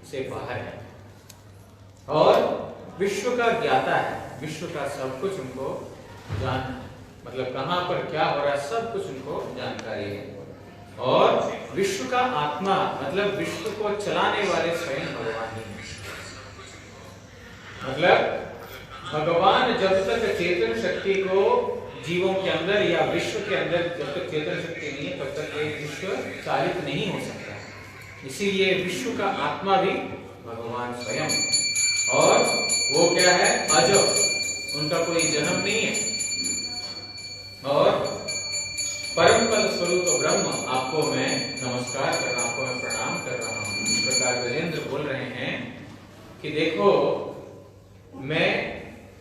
से बाहर है और विश्व का ज्ञाता है, विश्व का सब कुछ उनको मतलब कहाँ पर क्या हो रहा है सब कुछ उनको जानकारी है। और विश्व का आत्मा मतलब विश्व को चलाने वाले स्वयं भगवान ही है। मतलब भगवान जब तक चेतन शक्ति को जीवों के अंदर या विश्व के अंदर जब तक चेतन शक्ति नहीं है तब तक ये विश्व चालित नहीं हो सकता। इसीलिए विश्व का आत्मा भी भगवान स्वयं, और वो क्या है, अज, उनका कोई जन्म नहीं है। और परम पद स्वरूप ब्रह्म, आपको मैं नमस्कार कर रहा हूं, आपको मैं प्रणाम कर रहा हूं। इस प्रकार गजेंद्र बोल रहे हैं कि देखो मैं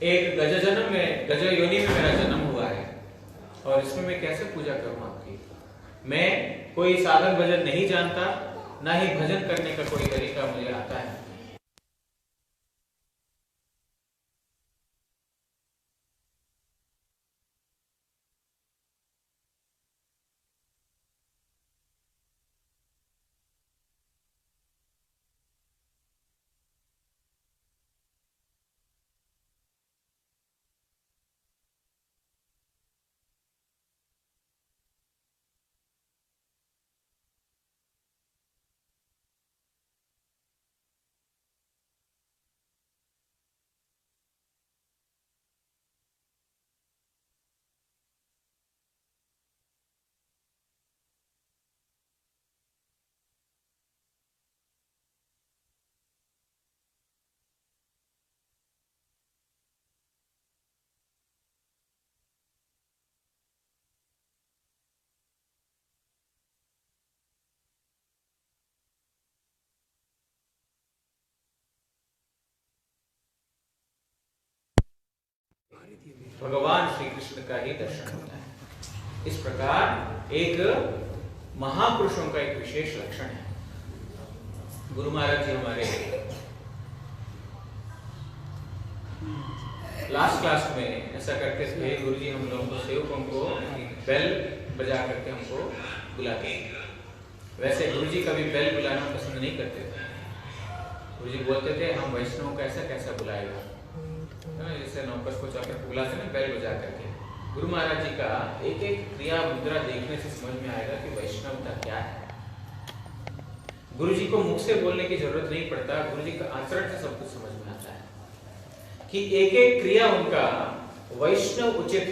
एक गज जन्म में, गज योनि में मेरा जन्म हुआ है और इसमें मैं कैसे पूजा करूं आपकी। मैं कोई साधन भजन नहीं जानता, ना ही भजन करने का कोई तरीका मुझे आता है। भगवान श्री कृष्ण का ही दर्शन होता है। इस प्रकार एक महापुरुषों का एक विशेष लक्षण है। गुरु महाराज जी हमारे लास्ट क्लास में ऐसा करते थे, गुरु जी हम लोगों को सेवकों को बेल बजा करके हमको बुलाते थे। वैसे गुरु जी कभी बेल बुलाना पसंद नहीं करते थे। गुरु जी बोलते थे हम वैष्णव कैसा कैसा बुलाएगा, जैसे नौकर को जाकर बुलाते ना बेल बजा करके। गुरु महाराज जी का एक एक क्रिया मुद्रा देखने से समझ में आएगा कि वैष्णवता क्या है। गुरु जी को मुख से बोलने की जरूरत नहीं पड़ता, गुरु जी का आचरण से सब कुछ समझ में आता है कि एक एक क्रिया उनका वैष्णव उचित,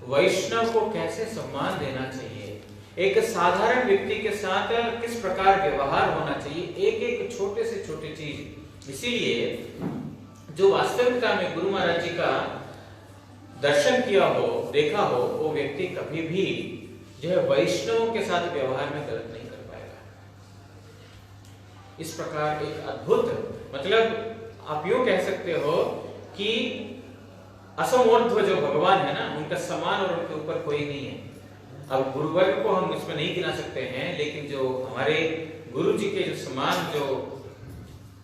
वैष्णव को कैसे सम्मान देना चाहिए, एक साधारण व्यक्ति के साथ किस प्रकार व्यवहार होना चाहिए, एक एक छोटे से छोटे चीज। इसीलिए जो वास्तविकता में गुरु महाराज जी का दर्शन किया हो, देखा हो, वो व्यक्ति कभी भी जो है वैष्णवों के साथ व्यवहार में गलत नहीं कर पाएगा। इस प्रकार एक अद्भुत, मतलब आप यूं कह सकते हो कि असमोर्ध्व जो भगवान है ना, उनका समान और उनके ऊपर कोई नहीं है। अब गुरुवर्ग को हम इसमें नहीं गिना सकते हैं, लेकिन जो हमारे गुरु जी के जो समान जो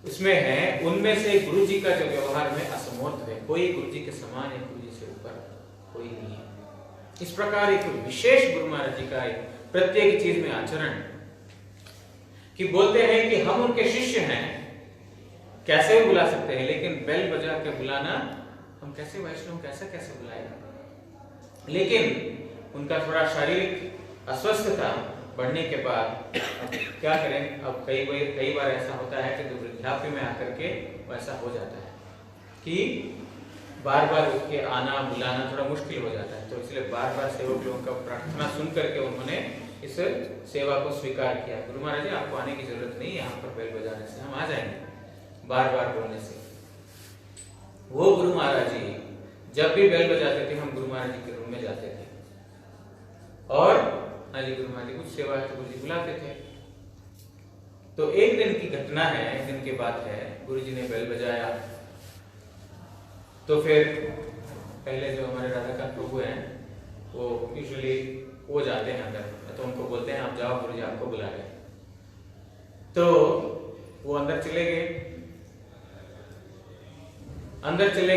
उसमें है, उनमें से गुरु जी का जो व्यवहार में असमोर्थ है, कोई गुरु जी के समान है, गुरु जी से ऊपर कोई नहीं है। इस प्रकार एक विशेष गुरु महाराज जी का एक प्रत्येक चीज में आचरण कि बोलते हैं कि हम उनके शिष्य हैं, कैसे भी बुला सकते हैं, लेकिन बेल बजा के बुलाना हम कैसे वैष्णव कैसे कैसे बुलाएगा। लेकिन उनका थोड़ा शारीरिक अस्वस्थता बढ़ने के बाद अब क्या करें, अब कई बार ऐसा होता है कि वृद्धाप्य में आकर के वैसा हो जाता है कि बार बार उठ के आना बुलाना थोड़ा मुश्किल हो जाता है। तो इसलिए बार बार सेवक लोगों का प्रार्थना सुन करके उन्होंने इस सेवा को स्वीकार किया। गुरु महाराज जी आपको आने की जरूरत नहीं, यहाँ पर बेल बजाने से हम आ जाएंगे, बार बार बोलने से। वो गुरु महाराज जी जब भी बेल बजाते थे, हम गुरु महाराज जी के रूम में जाते थे और हाँ जी गुरु महाराज जी कुछ सेवा है तो गुरु जी बुलाते थे। तो एक दिन की घटना है, एक दिन की बात है, गुरु जी ने बेल बजाया तो फिर पहले जो हमारे राधाकांत प्रभु हैं वो यूजुअली वो जाते हैं अंदर, तो उनको बोलते हैं आप जाओ, गुरु जी आपको बुला रहे। तो वो अंदर चले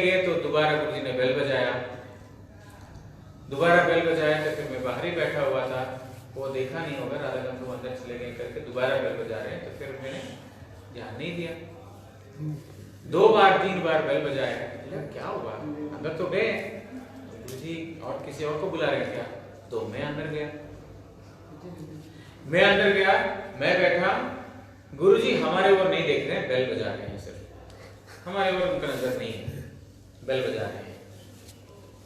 गए, तो दोबारा गुरु जी ने बेल बजाया, तो फिर मैं बाहर ही बैठा हुआ था। वो देखा नहीं होगा, राधा गंधु अंदर चले गए करके दोबारा बेल बजा रहे हैं, तो फिर मैंने ध्यान नहीं दिया। 2 बार 3 बार बेल बजाया, क्या हुआ, अंदर तो गए गुरुजी और किसी और को बुला रहे क्या? तो मैं अंदर गया, मैं बैठा, गुरुजी हमारे ओर नहीं देख रहे हैं, बेल बजा रहे हैं, सिर्फ हमारे ओर उनका नजर नहीं है, बेल बजा रहे हैं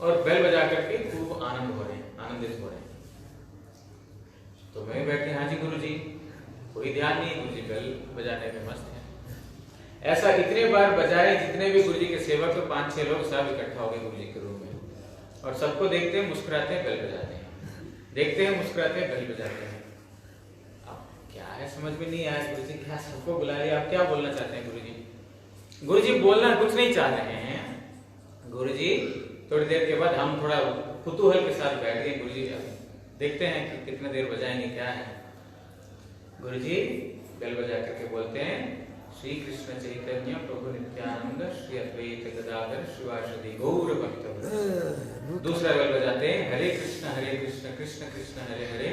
और बेल बजा करके खूब आनंदित हो रहे हैं। तो मैं बैठे, हाँ जी गुरुजी, कोई ध्यान नहीं, गुरुजी बेल बजाने में मस्त है। ऐसा इतने बार बजाए, जितने भी गुरुजी के सेवक 5-6 लोग सब इकट्ठा हो गए गुरुजी के रूम में, और सबको देखते हैं, मुस्कुराते हैं, बेल बजाते हैं, देखते हैं, मुस्कुराते हैं, बेल बजाते हैं। अब क्या है समझ में नहीं आया, गुरुजी क्या सबको बुला लिया, आप क्या बोलना चाहते हैं गुरुजी? गुरुजी बोलना कुछ नहीं चाह रहे हैं। गुरुजी थोड़ी देर के बाद हम थोड़ा कुतूहल के साथ बैठ गए, गुरुजी देखते हैं कि कितने देर बजाएंगे, क्या है। गुरुजी बेल बजा करके बोलते हैं, श्री कृष्ण चैतन्य प्रभु नित्यानंद श्री अद्वैत गदाधर शिवासदि गौर भक्तवृंद। दूसरा बेल बजाते हैं, हरे कृष्ण कृष्ण कृष्ण हरे हरे,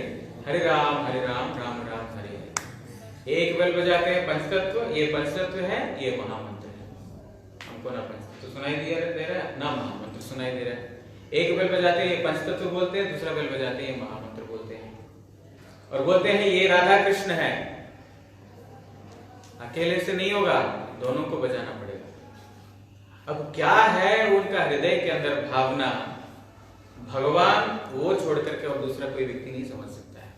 हरे राम राम राम हरे हरे। एक बेल बजाते हैं पंचतत्व, ये पंचतत्व है, ये महामंत्र है। हमको ना पंचतत्व सुनाई दे रहा है, ना महामंत्र सुनाई दे रहा है। एक बेल बजाते हैं, ये पंचतत्व बोलते हैं, दूसरा बेल बजाते हैं, ये महामंत्र बोलते हैं, और बोलते हैं ये राधा कृष्ण है। अकेले से नहीं होगा, दोनों को बजाना पड़ेगा। अब क्या है उनका हृदय के अंदर भावना, भगवान वो छोड़ करके और दूसरा कोई व्यक्ति नहीं समझ सकता है।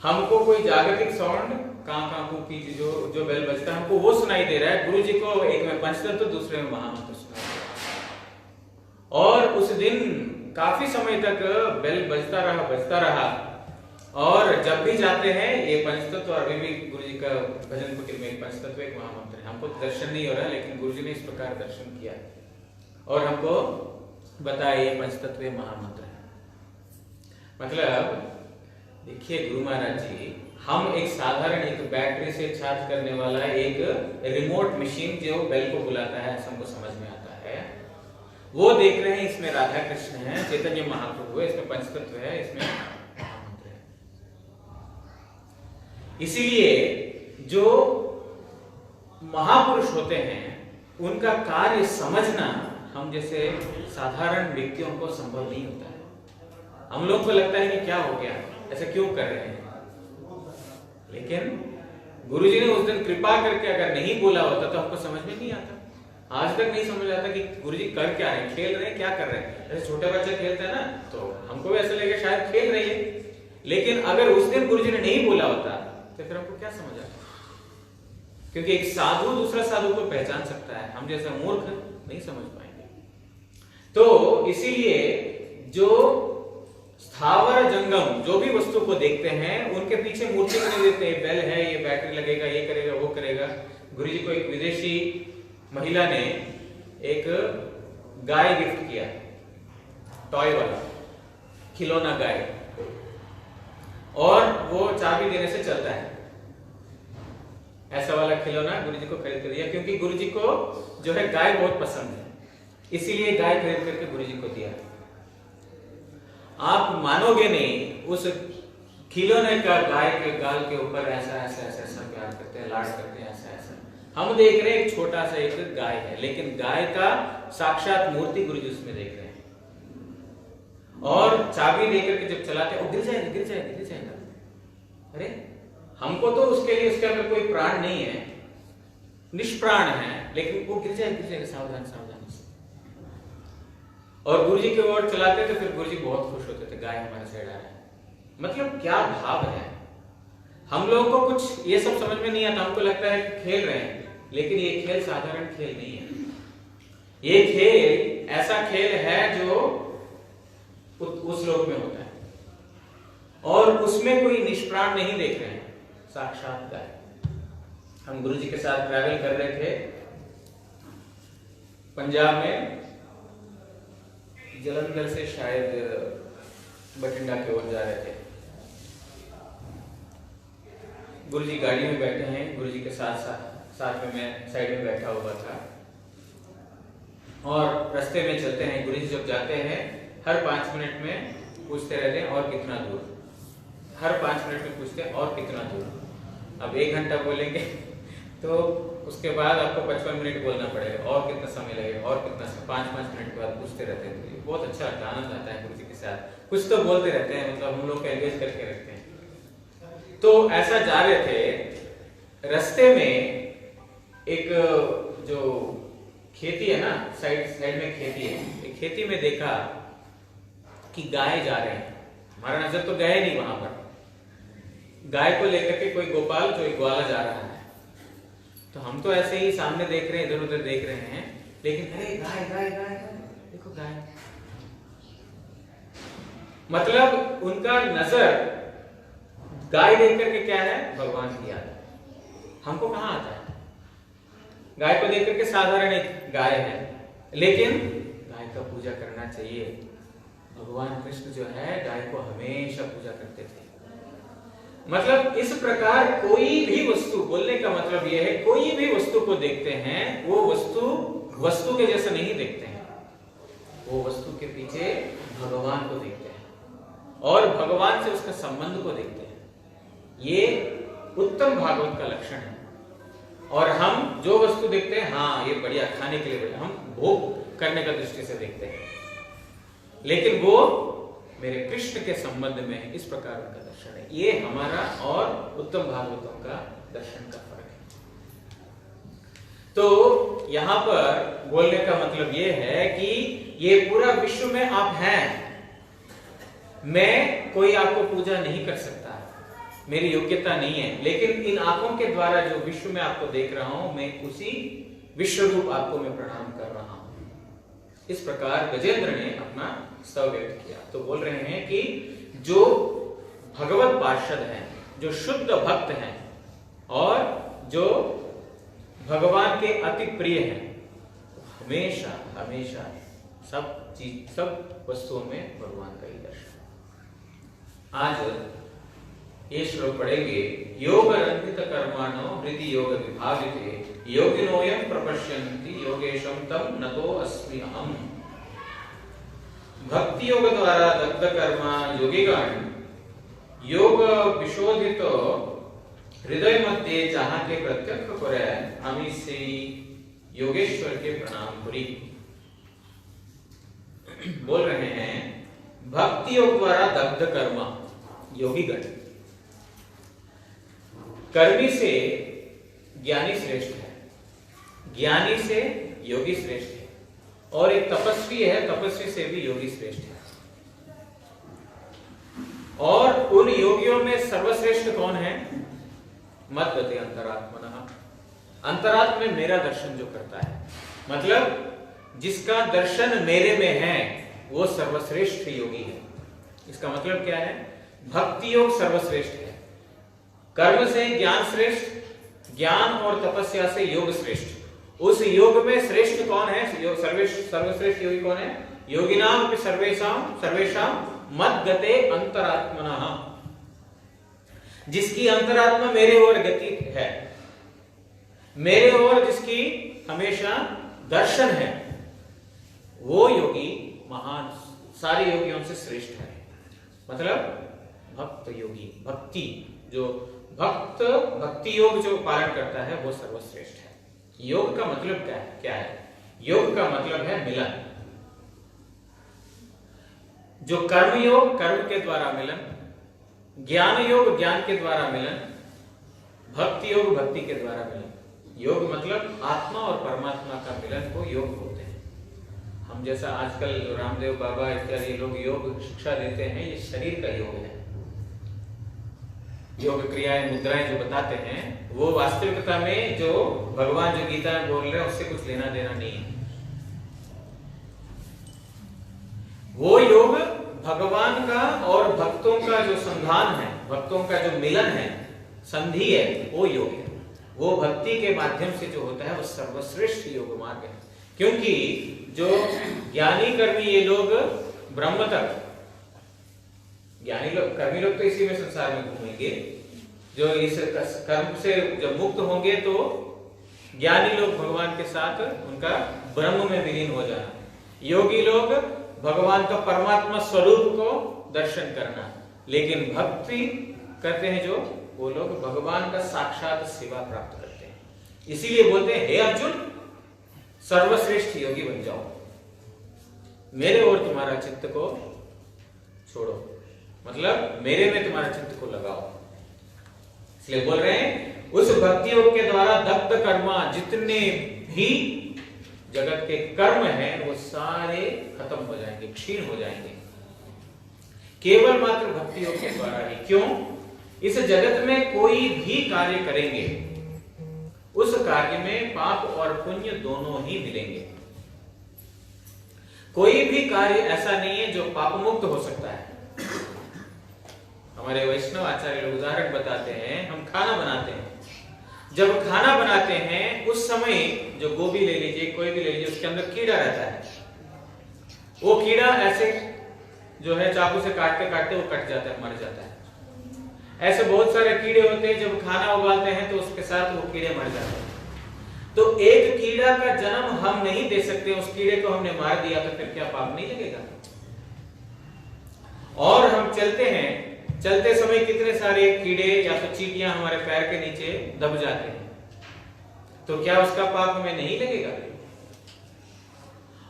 हमको कोई जागतिक साउंड कां की जो बेल बजता है, हमको वो सुनाई दे रहा है। गुरु जी को एक में पंचतत्व, दूसरे में महामंत्र सुनाई दे रहा है। और उस दिन काफी समय तक बेल बजता रहा, और जब भी जाते हैं ये पंचतत्व, और अभी भी गुरु जी का भजन कुटीर में एक पंचतत्व एक महामंत्र है। हमको दर्शन नहीं हो रहा, लेकिन गुरु जी ने इस प्रकार दर्शन किया और हमको बताया ये पंचतत्व महामंत्र है। मतलब देखिए गुरु महाराज जी, हम एक साधारण एक बैटरी से चार्ज करने वाला एक रिमोट मशीन जो बेल को बुलाता है, हमको समझ में आता है, वो देख रहे हैं इसमें राधा कृष्ण है, चैतन्य महाप्रभु है, इसमें पंचतत्व है, इसमें महामंत्र है। इसीलिए जो महापुरुष होते हैं उनका कार्य समझना हम जैसे साधारण व्यक्तियों को संभव नहीं होता है। हम लोग को लगता है कि क्या हो गया, ऐसा क्यों कर रहे हैं, लेकिन गुरुजी ने उस दिन कृपा करके अगर नहीं बोला होता तो हमको समझ में नहीं आता। आज तक नहीं समझ आता कि गुरुजी कर क्या रहे हैं, खेल रहे हैं, क्या कर रहे हैं। जैसे छोटा बच्चा खेलता है ना, तो हमको भी ऐसा लगेगा शायद खेल रही है, लेकिन अगर उस दिन गुरुजी ने नहीं बोला होता तो फिर हमको क्या समझ आता। क्योंकि एक साधु दूसरा साधु को पहचान सकता है, हम जैसा मूर्ख नहीं समझ पाएंगे। तो इसीलिए जो स्थावर जंगम जो भी वस्तु को देखते हैं, उनके पीछे मूर्ति को नहीं देते, बेल है, ये बैटरी लगेगा, ये करेगा, वो करेगा। गुरुजी को एक विदेशी महिला ने एक गाय गिफ्ट किया, टॉय वाला खिलौना गाय, और वो चाबी देने से चलता है। ऐसा वाला खिलौना गुरुजी को खरीद कर दिया, क्योंकि गुरुजी को जो है गाय बहुत पसंद है, इसीलिए गाय खरीद करके गुरुजी को दिया। आप मानोगे नहीं, उस खिलौने का गाय के गाल के ऊपर ऐसा ऐसा ऐसा ऐसा प्यार करते हैं, लाड करते हैं, ऐसा ऐसा। हम देख रहे हैं एक छोटा सा एक गाय है, लेकिन गाय का साक्षात मूर्ति गुरुजी उसमें देख रहे हैं। और चाबी देकर के जब चलाते हैं, वो गिर जाएगा गिर जाएगा गिर जाएगा। अरे हमको तो उसके लिए उसके अंदर कोई प्राण नहीं है, निष्प्राण है, लेकिन वो गिर जाएगा, सावधान सावधान। और गुरुजी की ओर चलाते थे, फिर गुरुजी बहुत खुश होते थे, गाय हमारे साइड आ रहा है। मतलब क्या भाव है। हम लोगों को कुछ ये सब समझ में नहीं आता, हमको लगता है खेल रहे हैं, लेकिन ये खेल साधारण खेल नहीं है। ये खेल ऐसा खेल है जो उस लोक में होता है, और उसमें कोई निष्प्राण नहीं देख रहे हैं, साक्षात गाय। हम गुरुजी के साथ ट्रैवल कर रहे थे पंजाब में, जलंधर से शायद बठिंडा की ओर जा रहे थे। गुरुजी गाड़ी में बैठे हैं, गुरुजी के साथ में मैं साइड में बैठा हुआ था, और रास्ते में चलते हैं। गुरुजी जब जाते हैं हर 5 मिनट में पूछते रहते हैं और कितना दूर, हर 5 मिनट में पूछते हैं और कितना दूर। अब 1 घंटा बोलेंगे तो उसके बाद आपको 55 मिनट बोलना पड़ेगा, और कितना समय लगेगा, और कितना समय, 5-5 मिनट के बाद पूछते रहते हैं। तो बहुत अच्छा लगता है, आनंद आता है गुरु जी के साथ, कुछ तो बोलते रहते हैं, मतलब हम लोग को एंगेज करके रखते हैं। तो ऐसा जा रहे थे, रास्ते में एक जो खेती है ना, साइड में खेती है, एक खेती में देखा कि गाय जा रहे हैं। हमारा नजर तो गए नहीं वहां पर, गाय को लेकर के कोई गोपाल जो एक ग्वाला जा रहा है। तो हम तो ऐसे ही सामने देख रहे हैं, इधर उधर देख रहे हैं, लेकिन अरे गाय गाय गाय देखो गाय, मतलब उनका नजर गाय देख करके क्या है, भगवान की याद है। हमको कहां आता है, गाय को देख करके साधारण एक गाय है, लेकिन गाय का पूजा करना चाहिए। भगवान कृष्ण जो है गाय को हमेशा पूजा करते थे। मतलब इस प्रकार कोई भी वस्तु, बोलने का मतलब यह है, कोई भी वस्तु को देखते हैं, वो वस्तु के जैसा नहीं देखते हैं, वो वस्तु के पीछे भगवान को देखते हैं और भगवान से उसका संबंध को देखते हैं। ये उत्तम भागवत का लक्षण है। और हम जो वस्तु देखते हैं, हाँ ये बढ़िया, खाने के लिए बढ़िया, हम भोग करने का दृष्टि से देखते हैं, लेकिन वो मेरे कृष्ण के संबंध में इस प्रकार उनका दर्शन है। ये हमारा और उत्तम भागवतों का दर्शन का फर्क है। तो यहां पर बोलने का मतलब ये है कि ये पूरा विश्व में आप हैं, मैं कोई आपको पूजा नहीं कर सकता, मेरी योग्यता नहीं है, लेकिन इन आंखों के द्वारा जो विश्व में आपको देख रहा हूं, मैं उसी विश्व रूप आपको मैं प्रणाम कर रहा हूं। इस प्रकार गजेंद्र ने अपना स्तव व्यक्त किया। तो बोल रहे हैं कि जो भगवत पार्षद हैं, जो शुद्ध भक्त हैं और जो भगवान के अति प्रिय हैं, हमेशा हमेशा सब वस्तुओं में भगवान का ही दर्शन। आज ये श्लोक पढ़ेंगे। योग रंधित कर्माणो हृदि योग विभाविते योगिनोयं प्रपश्यन्ति योगेशं तम नतो अस्मि अहम्। भक्ति योग द्वारा दग्ध कर्मा योगिगण योग विशोधित हृदय मध्य जहां के प्रत्यक्ष करे हमी से योगेश्वर के प्रणाम करी। बोल रहे हैं भक्ति योग द्वारा दग्ध कर्मा योगिगण, कर्मी से ज्ञानी श्रेष्ठ है, ज्ञानी से योगी श्रेष्ठ है, और एक तपस्वी है, तपस्वी से भी योगी श्रेष्ठ है। और उन योगियों में सर्वश्रेष्ठ कौन है? मद्गते अंतरात्मनः, अंतरात्मा में मेरा दर्शन जो करता है, मतलब जिसका दर्शन मेरे में है वो सर्वश्रेष्ठ योगी है। इसका मतलब क्या है? भक्ति योग सर्वश्रेष्ठ है, कर्म से ज्ञान श्रेष्ठ, ज्ञान और तपस्या से योग श्रेष्ठ। उस योग में श्रेष्ठ कौन है? सर्वश्रेष्ठ योगी कौन है? योगिनाम पे सर्वेषाम मद्गते अंतरात्मनः, जिसकी अंतरात्मा मेरे ओर गति है, मेरे ओर जिसकी हमेशा दर्शन है, वो योगी महान, सारे योगियों से श्रेष्ठ है। मतलब भक्त योगी, भक्ति जो भक्ति योग जो पालन करता है वो सर्वश्रेष्ठ है। योग का मतलब क्या है? योग का मतलब है मिलन। जो कर्म योग, कर्म के द्वारा मिलन, ज्ञान योग, ज्ञान के द्वारा मिलन, भक्ति योग, भक्ति के द्वारा मिलन। योग मतलब आत्मा और परमात्मा का मिलन को योग बोलते हैं। हम जैसा आजकल रामदेव बाबा इत्यादि लोग योग शिक्षा देते हैं, ये शरीर का योग है। योग क्रियाएं, मुद्राएं जो बताते हैं वो वास्तविकता में जो भगवान जो गीता में बोल रहे हैं उससे कुछ लेना देना नहीं है। वो योग भगवान का और भक्तों का जो संधान है, भक्तों का जो मिलन है, संधि है, वो योग है। वो भक्ति के माध्यम से जो होता है वो सर्वश्रेष्ठ योग मार्ग है। क्योंकि जो ज्ञानी कर्मी ये लोग ब्रह्म तक, ज्ञानी लोग, कर्मी लोग तो इसी में संसार में घूमेंगे, जो इस कर्म से जब मुक्त होंगे तो ज्ञानी लोग भगवान के साथ उनका ब्रह्म में विलीन हो जाना। योगी लोग भगवान का परमात्मा स्वरूप को दर्शन करना, लेकिन भक्ति करते हैं जो वो लोग भगवान का साक्षात सेवा प्राप्त करते हैं। इसीलिए बोलते हैं हे अर्जुन सर्वश्रेष्ठ योगी बन जाओ, मेरे और तुम्हारा चित्त को छोड़ो, मतलब मेरे में तुम्हारा चित्त को लगाओ। इसलिए बोल रहे हैं उस भक्ति योग के द्वारा दग्ध कर्मा, जितने भी जगत के कर्म हैं वो सारे खत्म हो जाएंगे, क्षीण हो जाएंगे, केवल मात्र भक्ति योग के द्वारा ही। क्यों? इस जगत में कोई भी कार्य करेंगे उस कार्य में पाप और पुण्य दोनों ही मिलेंगे। कोई भी कार्य ऐसा नहीं है जो पाप मुक्त हो सकता है। हमारे वैष्णव आचार्य लोग उदाहरण बताते हैं, हम खाना बनाते हैं, जब खाना बनाते हैं उस समय जो गोभी ले लीजिए, कोई भी ले लीजिए, उसके अंदर कीड़ा रहता है। वो कीड़ा ऐसे जो है चाकू से काटते काटते वो कट जाता है, मर जाता है। ऐसे बहुत सारे कीड़े होते हैं, जब खाना उबालते हैं तो उसके साथ वो कीड़े मर जाते हैं। तो एक कीड़ा का जन्म हम नहीं दे सकते, उस कीड़े को हमने मार दिया तो फिर क्या पाप नहीं लगेगा? और हम चलते हैं, चलते समय कितने सारे कीड़े या तो चींटियां हमारे पैर के नीचे दब जाते हैं, तो क्या उसका पाप हमें नहीं लगेगा?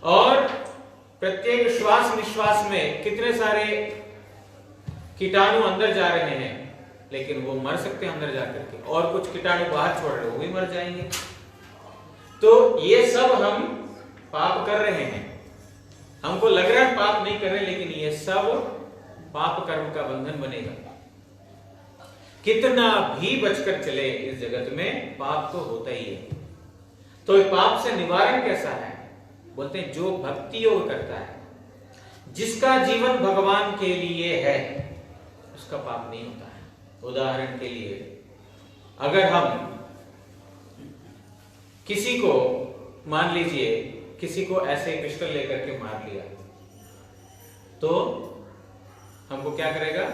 और प्रत्येक श्वास निश्वास में कितने सारे कीटाणु अंदर जा रहे हैं, लेकिन वो मर सकते हैं अंदर जाकर के, और कुछ कीटाणु बाहर छोड़ रहे, वो भी मर जाएंगे। तो ये सब हम पाप कर रहे हैं, हमको लग रहा है पाप नहीं कर रहे, लेकिन ये सब पाप कर्म का बंधन बनेगा। कितना भी बचकर चले इस जगत में पाप तो होता ही है। तो पाप से निवारण कैसा है? बोलते हैं जो भक्ति योग करता है, जिसका जीवन भगवान के लिए है, उसका पाप नहीं होता है। उदाहरण के लिए अगर हम किसी को, मान लीजिए किसी को ऐसे पिस्टल लेकर के मार लिया, तो हमको क्या करेगा?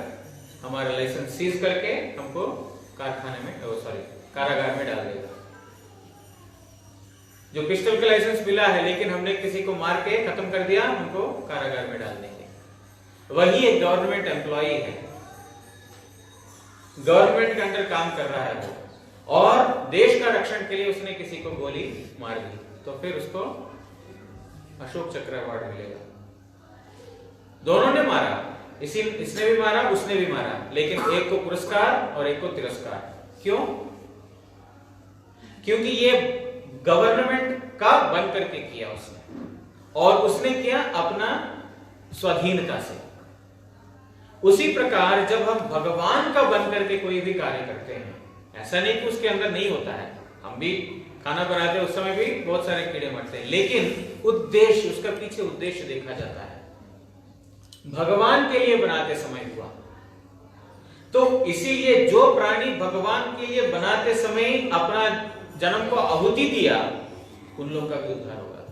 हमारा लाइसेंस सीज करके हमको कारखाने में, कारागार में डाल देगा। जो पिस्टल का लाइसेंस मिला है लेकिन हमने किसी को मार के खत्म कर दिया, हमको कारागार में डाल देंगे। वही एक गवर्नमेंट एम्प्लॉई है, गवर्नमेंट के अंडर काम कर रहा है वो, और देश का रक्षण के लिए उसने किसी को गोली मार दी, तो फिर उसको अशोक चक्र अवार्ड मिलेगा। दोनों ने मारा, इसने भी मारा, उसने भी मारा, लेकिन एक को पुरस्कार और एक को तिरस्कार। क्यों? क्योंकि ये गवर्नमेंट का बन करके किया उसने, और उसने किया अपना स्वाधीनता से। उसी प्रकार जब हम भगवान का बन करके कोई भी कार्य करते हैं, ऐसा नहीं कि उसके अंदर नहीं होता है, हम भी खाना बनाते हैं उस समय भी बहुत सारे कीड़े मरते हैं, लेकिन उद्देश्य, उसका पीछे उद्देश्य देखा जाता है, भगवान के लिए बनाते समय हुआ। तो इसीलिए जो प्राणी भगवान के लिए बनाते समय अपना जन्म को आहुति दिया, उन लोगों का भी उद्धार होगा।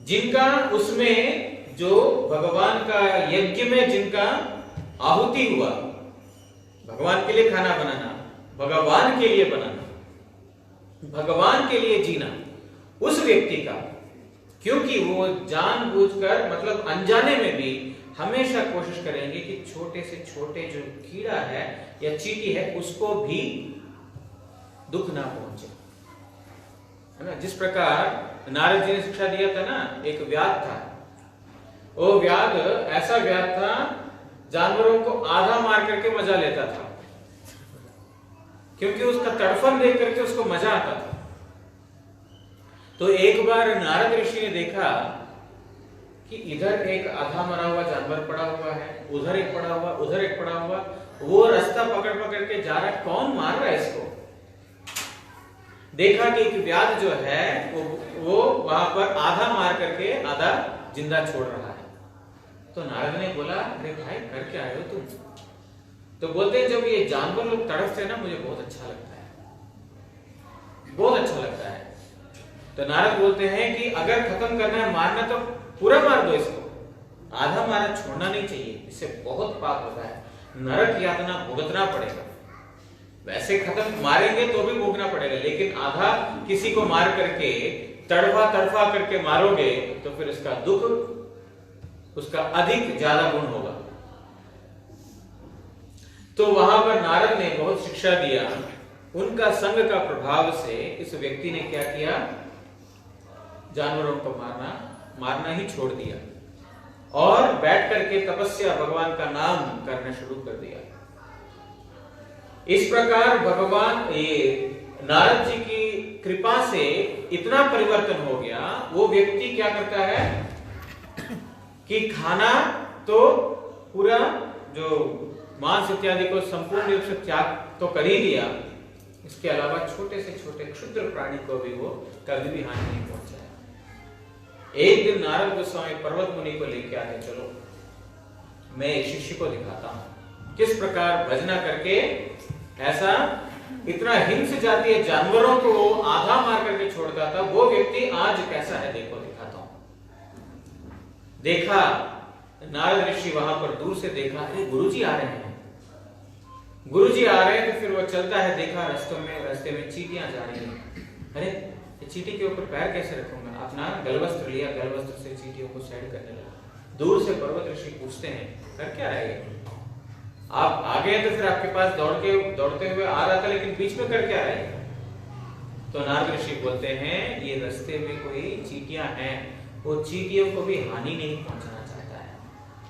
जिनका उसमें जो भगवान का यज्ञ में जिनका आहुति हुआ, भगवान के लिए खाना बनाना, भगवान के लिए बनाना, भगवान के लिए जीना, उस व्यक्ति का, क्योंकि वो जानबूझकर मतलब अनजाने में भी हमेशा कोशिश करेंगे कि छोटे से छोटे जो कीड़ा है या चींटी है उसको भी दुख ना पहुंचे, है ना। जिस प्रकार नारद जी ने शिक्षा दिया था ना, एक व्याध था, वो व्याध ऐसा व्याध था जानवरों को आधा मार करके मजा लेता था, क्योंकि उसका तड़फन देख करके उसको मजा आता था। तो एक बार नारद ऋषि ने देखा कि इधर एक आधा मरा हुआ जानवर पड़ा हुआ है, उधर एक पड़ा हुआ, उधर एक पड़ा हुआ, वो रास्ता पकड़ पकड़ के जा रहा है, कौन मार रहा है इसको। देखा कि एक व्याध जो है वो वहां पर आधा मार करके आधा जिंदा छोड़ रहा है। तो नारद ने बोला, अरे भाई कर क्या आए हो तुम? तो बोलते हैं जब ये जानवर लोग तड़पते हैं ना, मुझे बहुत अच्छा लगता है, बहुत अच्छा लगता है। तो नारद बोलते हैं कि अगर खत्म करना है, मारना तो पूरा मार दो इसको, आधा मारा छोड़ना नहीं चाहिए, इससे बहुत पाप होता है, नरक यातना भुगतना पड़ेगा। वैसे खत्म मारेंगे तो भी भोगना पड़ेगा, लेकिन आधा किसी को मार करके तड़फा तड़फा करके मारोगे तो फिर उसका दुख, उसका अधिक ज्यादा गुण होगा। तो वहां पर नारद ने बहुत शिक्षा दिया। उनका संग का प्रभाव से इस व्यक्ति ने क्या किया, जानवरों को मारना ही छोड़ दिया और बैठ करके तपस्या भगवान का नाम करना शुरू कर दिया। इस प्रकार भगवान नारद जी की कृपा से इतना परिवर्तन हो गया। वो व्यक्ति क्या करता है कि खाना तो पूरा जो मांस इत्यादि को संपूर्ण रूप से त्याग तो कर ही दिया, इसके अलावा छोटे से छोटे क्षुद्र प्राणी को भी वो कभी भी हानि नहीं पहुंचाया। एक दिन नारद गोस्वामी पर्वत मुनि को लेके आते, चलो मैं शिष्य को दिखाता हूं किस प्रकार भजना करके ऐसा इतना हिंस जातीय जानवरों को आधा मार करके छोड़ता था, वो व्यक्ति आज कैसा है देखो, दिखाता हूं। देखा नारद ऋषि वहां पर दूर से देखा, अरे गुरुजी आ रहे हैं, गुरुजी आ रहे हैं। तो फिर वो चलता है, देखा रास्ते में चींटियां जा रही हैं। अरे चींटी के ऊपर पैर कैसे रखूंगा, अपना गलवस्त्र लिया, गलवस्त्र से चींटियों को साइड करने लगा। दूर से पर्वत ऋषि पूछते हैं, कर क्या रहे आप? आ गए तो फिर आपके पास दौड़ते हुए आ रहा था, लेकिन बीच में कर क्या रहे? तो नारद ऋषि बोलते हैं, ये रास्ते में कोई चींटियां हैं, वो चींटियों को भी हानि नहीं पहुंचाना चाहता है,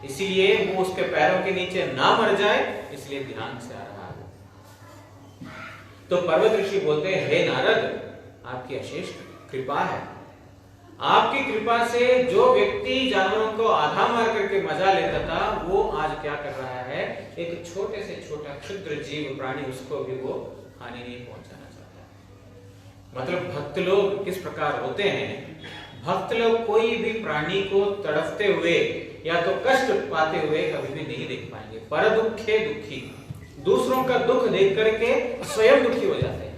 इसीलिए वो उसके पैरों के नीचे ना मर जाए, इसलिए ध्यान से आ रहा है। तो पर्वत ऋषि बोलते हैं, हे नारद, आपकी अशेष कृपा है। आपकी कृपा से जो व्यक्ति जानवरों को आधा मार करके मजा लेता था, वो आज क्या कर रहा है, एक छोटे से छोटा क्षुद्र जीव प्राणी, उसको भी वो हानि नहीं पहुंचाना चाहता। मतलब भक्त लोग किस प्रकार होते हैं, भक्त लोग कोई भी प्राणी को तड़पते हुए या तो कष्ट पाते हुए कभी भी नहीं देख पाएंगे। पर दुखे दुखी, दूसरों का दुख देख करके स्वयं दुखी हो जाते हैं।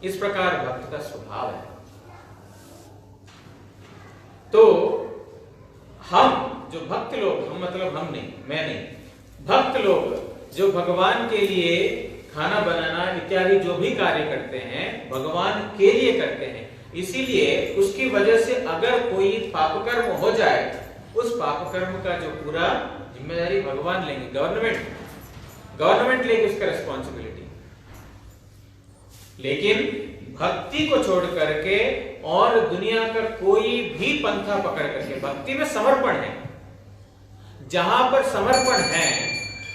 इस प्रकार भक्त का स्वभाव है। तो हम जो भक्त लोग, हम मतलब हम नहीं, मैं नहीं, भक्त लोग जो भगवान के लिए खाना बनाना इत्यादि जो भी कार्य करते हैं, भगवान के लिए करते हैं। इसीलिए उसकी वजह से अगर कोई पाप कर्म हो जाए, उस पाप कर्म का जो पूरा जिम्मेदारी भगवान लेंगे, गवर्नमेंट लेगी उसका रिस्पॉन्सिबिलिटी। लेकिन भक्ति को छोड़ करके और दुनिया का कोई भी पंथा पकड़ करके, भक्ति में समर्पण है, जहां पर समर्पण है,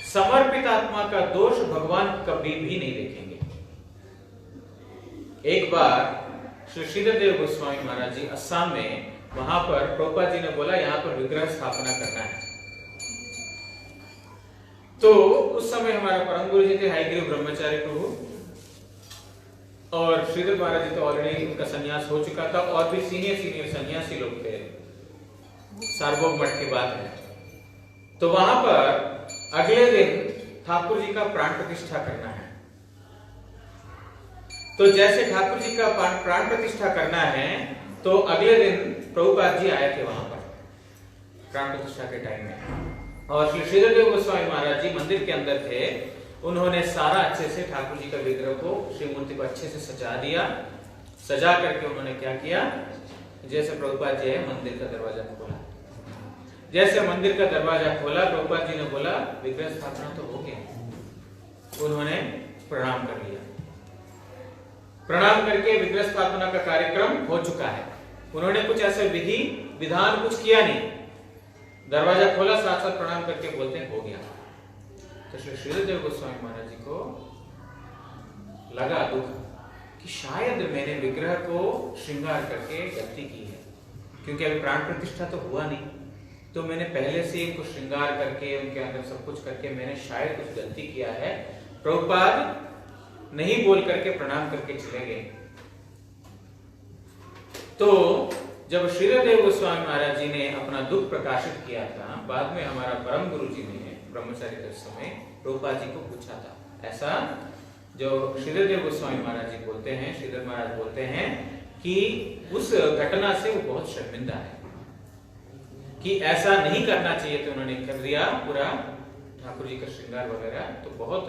समर्पित आत्मा का दोष भगवान कभी भी नहीं देखेंगे। एक बार श्री श्रीधरदेव गोस्वामी महाराज जी असम में, वहां पर प्रभुपाद जी ने बोला यहां पर विग्रह स्थापना करना है। तो उस समय हमारा परम गुरु जी थे हयग्रीव ब्रह्मचारी प्रभु, और श्रीधर महाराज जी तो ऑलरेडी उनका संन्यास हो चुका था, और भी सीनियर सन्यासी लोग थे, सार्वभौम मठ की बात है। तो वहां पर अगले दिन ठाकुर जी का प्राण प्रतिष्ठा करना है। तो जैसे ठाकुर जी का प्राण प्रतिष्ठा करना है, तो अगले दिन प्रभुपाद जी आए थे वहां पर प्राण प्रतिष्ठा के टाइम में, और श्री श्रीधरदेव गोस्वामी महाराज जी मंदिर के अंदर थे। उन्होंने सारा अच्छे से ठाकुर जी का विग्रह को, श्री मूर्ति को अच्छे से सजा दिया। सजा करके उन्होंने क्या किया, जैसे प्रभुपाद जी है, मंदिर का दरवाजा खोला। जैसे मंदिर का दरवाजा खोला, प्रभुपाद जी ने बोला विग्रह स्थापना तो हो गया। उन्होंने प्रणाम कर लिया। प्रणाम करके विग्रह स्थापना का कार्यक्रम हो चुका है। उन्होंने कुछ ऐसे विधि विधान कुछ किया नहीं, दरवाजा खोला, साथ साथ प्रणाम करके बोलते हैं हो गया। तो श्री श्रीधरदेव गोस्वामी महाराज जी को लगा दुख कि शायद मैंने विग्रह को श्रृंगार करके गलती की है, क्योंकि अभी प्राण प्रतिष्ठा तो हुआ नहीं, तो मैंने पहले से इनको श्रृंगार करके उनके अंदर सब कुछ करके मैंने शायद कुछ गलती किया है। प्रभुपाद नहीं बोल करके प्रणाम करके चले गए। तो जब श्रीधरदेव गोस्वामी महाराज जी ने अपना दुख प्रकाशित किया था, बाद में हमारा परम गुरु जी ने ब्रह्मचारी दर्शन में प्रभुपाद जी को पूछा था। ऐसा जो श्रीधरदेव गोस्वामी महाराज जी बोलते हैं, श्रीधर महाराज बोलते हैं कि उस घटना से वो बहुत शर्मिंदा है कि ऐसा नहीं करना चाहिए, तो उन्होंने कर दिया पूरा ठाकुर जी का श्रृंगार वगैरह। तो बहुत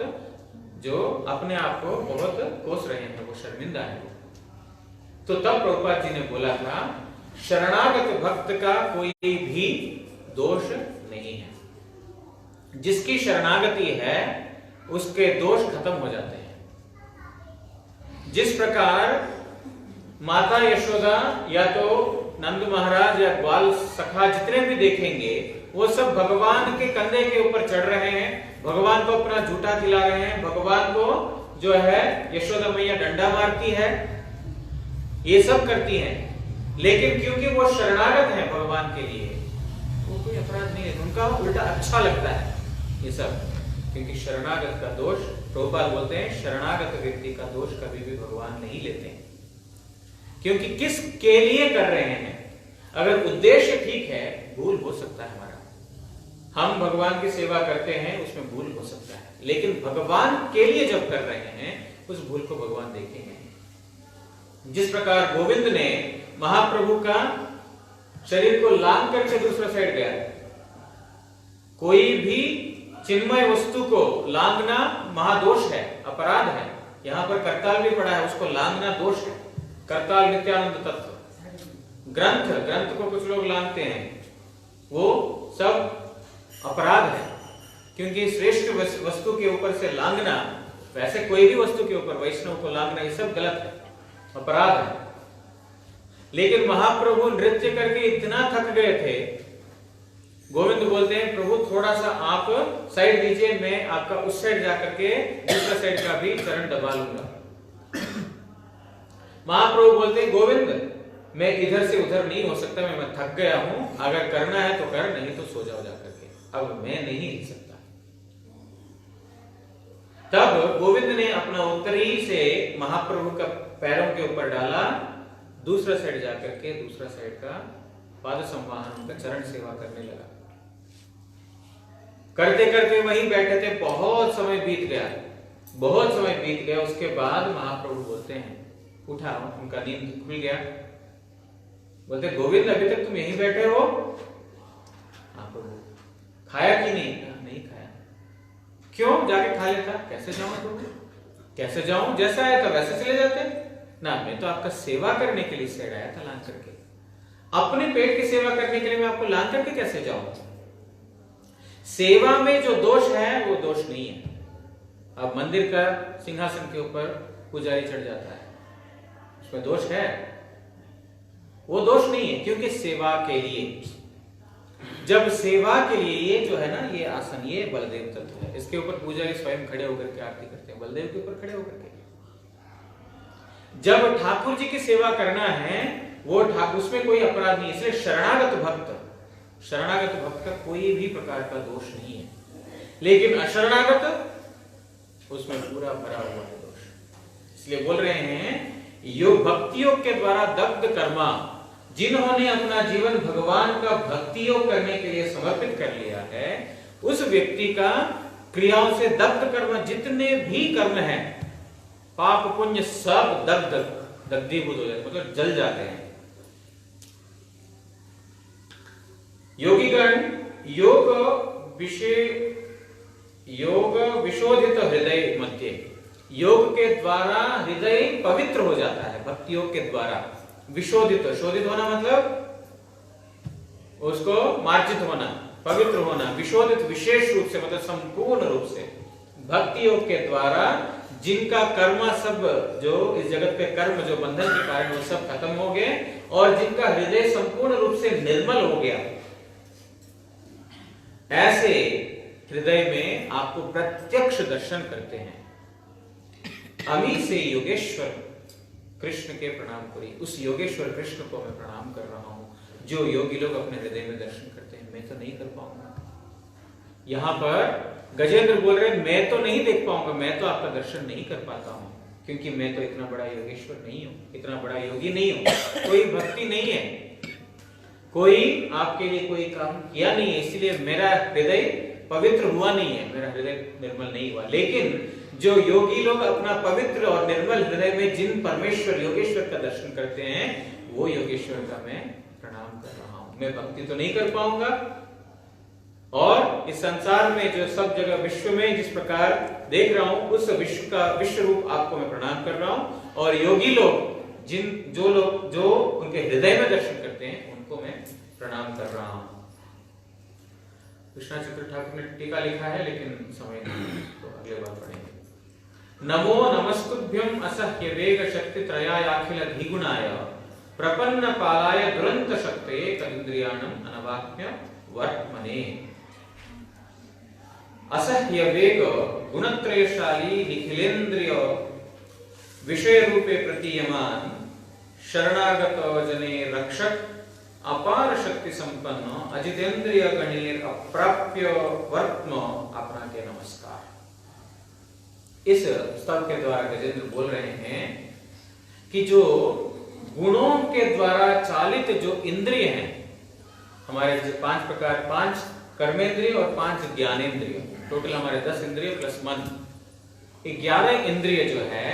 जो अपने आप को बहुत कोस रहे हैं, वो शर्मिंदा है। तो तब प्रभुपाद जी ने बोला था, शरणागत भक्त का कोई भी दोष नहीं है। जिसकी शरणागति है उसके दोष खत्म हो जाते हैं। जिस प्रकार माता यशोदा या तो नंद महाराज या ग्वाल सखा जितने भी देखेंगे वो सब भगवान के कंधे के ऊपर चढ़ रहे हैं, भगवान को अपना जूठा खिला रहे हैं, भगवान को जो है यशोदा मैया डंडा मारती है, ये सब करती हैं। लेकिन क्योंकि वो शरणागत हैं भगवान के लिए, वो कोई अपराध नहीं है, उनका उल्टा अच्छा लगता है ये सब, क्योंकि शरणागत का दोष, प्रभुपाद बोलते हैं शरणागत व्यक्ति का दोष कभी भी भगवान नहीं लेते हैं। क्योंकि किस के लिए कर रहे हैं, अगर उद्देश्य ठीक है भूल हो सकता है हमारा, हम भगवान की सेवा करते हैं उसमें भूल हो सकता है, लेकिन भगवान के लिए जब कर रहे हैं उस भूल को भगवान देखेंगे। जिस प्रकार गोविंद ने महाप्रभु का शरीर को लांग करके दूसरा साइड गया, कोई भी चिन्मय वस्तु को लांगना महादोष है, अपराध है। यहां पर करताल भी पड़ा है, उसको लांगना दोष है। करताल नित्यानंद तत्व, ग्रंथ को कुछ लोग लांगते हैं, वो सब अपराध है, क्योंकि श्रेष्ठ वस्तु के ऊपर से लांगना, वैसे कोई भी वस्तु के ऊपर वैष्णव को लांगना, ये सब गलत है, अपराध है। लेकिन महाप्रभु नृत्य करके इतना थक गए थे, गोविंद बोलते हैं प्रभु थोड़ा सा आप साइड दीजिए, मैं आपका उस साइड जाकर के दूसरा साइड का भी चरण दबा लूंगा। महाप्रभु बोलते हैं गोविंद मैं इधर से उधर नहीं हो सकता, मैं थक गया हूं, अगर करना है तो कर, नहीं तो सो जाओ जाकर के, अब मैं नहीं हिल सकता। तब गोविंद ने अपना उत्तरी से महाप्रभु का पैरों के ऊपर डाला, दूसरा साइड जाकर के दूसरा साइड का पाद संवाहन, उनका चरण सेवा करने लगा। करते करते वहीं बैठे थे, बहुत समय बीत गया, बहुत समय बीत गया। उसके बाद महाप्रभु बोलते हैं, उठा, उनका नींद खुल गया, बोलते गोविंद अभी तक तुम यहीं बैठे हो? हाँ प्रभु। खाया कि नहीं? नहीं खाया। क्यों? जाके खा लेता। कैसे जाऊं प्रभु, कैसे जाऊं? जैसा आया था वैसे चले जाते ना, मैं तो आपका सेवा करने के लिए साइड आया था लांग करके, अपने पेट की सेवा करने के लिए मैं आपको लांग करके कैसे जाऊं? सेवा में जो दोष है वो दोष नहीं है। अब मंदिर का सिंहासन के ऊपर पुजारी चढ़ जाता है, उसमें दोष है? वो दोष नहीं है, क्योंकि सेवा के लिए, जब सेवा के लिए ये जो है ना, ये आसन, ये बलदेव तत्व है, इसके ऊपर पुजारी स्वयं खड़े होकर के आरती करते हैं, बलदेव के ऊपर खड़े होकर के। जब ठाकुर जी की सेवा करना है वो ठाकुर, उसमें कोई अपराध नहीं, इसलिए शरणागत भक्त का कोई भी प्रकार का दोष नहीं है। लेकिन अशरणागत, उसमें पूरा भरा हुआ है दोष। इसलिए बोल रहे हैं योग भक्ति योग के द्वारा दग्ध कर्मा, जिन्होंने अपना जीवन भगवान का भक्ति योग करने के लिए समर्पित कर लिया है, उस व्यक्ति का क्रियाओं से दग्ध कर्म, जितने भी कर्म हैं, पाप पुण्य सब दग्धीभूत हो जाते, मतलब जल जाते हैं। योगीगण योग विशोधित हृदय मध्य, योग के द्वारा हृदय पवित्र हो जाता है, भक्ति योग के द्वारा। विशोधित, शोधित होना मतलब उसको मार्जित होना, पवित्र होना। विशोधित विशेष रूप से, मतलब संपूर्ण रूप से। भक्ति योग के द्वारा जिनका कर्म सब, जो इस जगत के कर्म जो बंधन के कारण वो सब खत्म हो गए, और जिनका हृदय संपूर्ण रूप से निर्मल हो गया, ऐसे हृदय में आपको प्रत्यक्ष दर्शन करते हैं। अमी से योगेश्वर कृष्ण के प्रणाम करी, उस योगेश्वर कृष्ण को मैं प्रणाम कर रहा हूं, जो योगी लोग अपने हृदय में दर्शन करते हैं। मैं तो नहीं कर पाऊंगा। यहां पर गजेंद्र बोल रहे हैं मैं तो नहीं देख पाऊंगा, मैं तो आपका दर्शन नहीं कर पाता हूं, क्योंकि मैं तो इतना बड़ा योगेश्वर नहीं हूं, इतना बड़ा योगी नहीं हूं, कोई भक्ति नहीं है, कोई आपके लिए कोई काम किया नहीं है, इसलिए मेरा हृदय पवित्र हुआ नहीं है, मेरा हृदय निर्मल नहीं हुआ। लेकिन जो योगी लोग अपना पवित्र और निर्मल हृदय में जिन परमेश्वर योगेश्वर का दर्शन करते हैं, वो योगेश्वर का मैं प्रणाम कर रहा हूं। मैं भक्ति तो नहीं कर पाऊंगा, और इस संसार में जो सब जगह विश्व में जिस प्रकार देख रहा हूं, उस विश्व का विश्व रूप आपको मैं प्रणाम कर रहा हूं। और योगी लोग जो उनके हृदय में दर्शन करते हैं, उनको मैं प्रणाम कर रहा हूं। कृष्णा चित्र ठाकुर ने टीका लिखा है, लेकिन समय नहीं तो अगले बार पढ़ेंगे। नमो नमस्तुभ्यं असह्य वेग शक्ति त्रयायाखिल द्विगुणाय प्रपन्न पालाय दुरंत शक्तये तदिन्द्रियाणं अनवाक्य वर्त्मने। असह्य वेग गुणत्रयशाली निखिलेन्द्रिय विषय रूपे प्रतीयमान शरणागत जने रक्षक अपार शक्ति संपन्न अजितेंद्रिय गणेर अप्राप्य वर्त्म अपना के नमस्कार। इस स्तव के द्वारा गजेंद्र बोल रहे हैं कि जो गुणों के द्वारा चालित जो इंद्रिय हैं हमारे, जो 5 प्रकार, 5 कर्मेंद्रिय और 5 ज्ञानेंद्रिय, टोटल हमारे 10 इंद्रिय प्लस मन, 11 इंद्रिय जो है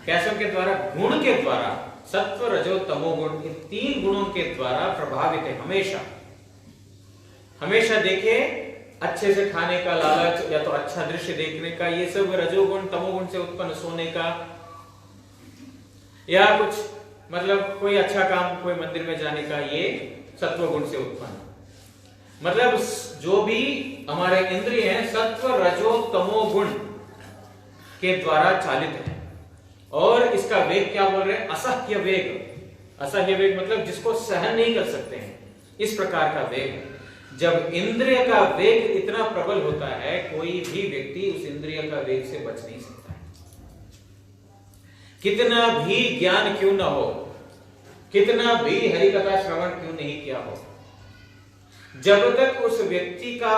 कैसों के द्वारा, गुण के द्वारा, सत्व रजो तमो गुण, इन 3 गुणों के द्वारा प्रभावित है। हमेशा हमेशा देखे अच्छे से खाने का लालच या तो अच्छा दृश्य देखने का, ये सब रजोगुण तमोगुण से उत्पन्न, सोने का या कुछ मतलब कोई अच्छा काम, कोई मंदिर में जाने का, ये सत्व गुण से उत्पन्न। मतलब जो भी हमारे इंद्रिय हैं सत्व रजो तमो गुण के द्वारा चालित है। और इसका वेग क्या बोल रहे हैं? असह्य वेग। असह्य वेग मतलब जिसको सहन नहीं कर सकते हैं, इस प्रकार का वेग। जब इंद्रिय का वेग इतना प्रबल होता है, कोई भी व्यक्ति उस इंद्रिय का वेग से बच नहीं सकता है। कितना भी ज्ञान क्यों न हो, कितना भी हरि कथा श्रवण क्यों नहीं किया हो, जब तक उस व्यक्ति का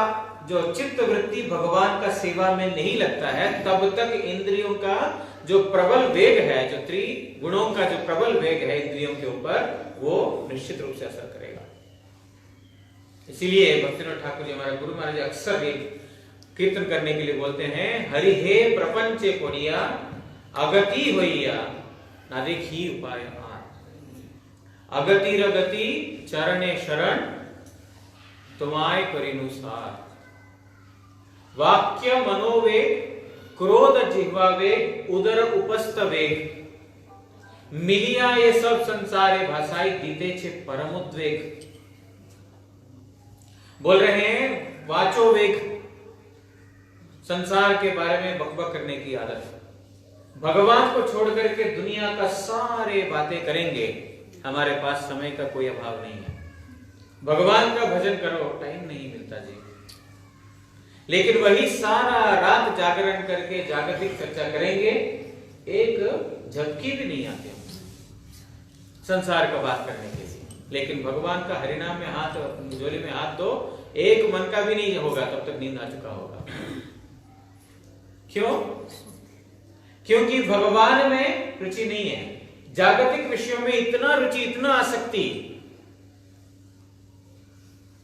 जो चित्त वृत्ति भगवान का सेवा में नहीं लगता है, तब तक इंद्रियों का जो प्रबल वेग है, जो त्रिगुणों का जो प्रबल वेग है इंद्रियों के ऊपर, वो निश्चित रूप से असर करेगा। इसीलिए भक्तिनाथ ठाकुर जी, हमारे गुरु महाराज, अक्सर ये कीर्तन करने के लिए बोलते हैं, हरि हे प्रपंचे कोरिया अगति होइया ना देखी उपाय आर, अगति रगति चरणे शरण तुम्हाय करिनुसार। वाक्य मनोवेग क्रोध जिह्वा वेग उदर उपस्थ वेग, मिलिया ये सब संसारे भाषाई दीते छे परम उद्वेग। बोल रहे हैं वाचो वेग, संसार के बारे में बकबक करने की आदत, भगवान को छोड़ करके दुनिया का सारे बातें करेंगे, हमारे पास समय का कोई अभाव नहीं है। भगवान का भजन करो, टाइम नहीं मिलता जी। लेकिन वही सारा रात जागरण करके जागतिक चर्चा करेंगे, एक झपकी भी नहीं आती संसार का बात करने के लिए। लेकिन भगवान का हरिनाम में हाथ, झोली में हाथ दो, एक मन का भी नहीं होगा, तब तक नींद आ चुका होगा। क्यों? क्योंकि भगवान में रुचि नहीं है, जागतिक विषयों में इतना रुचि, इतना आसक्ति।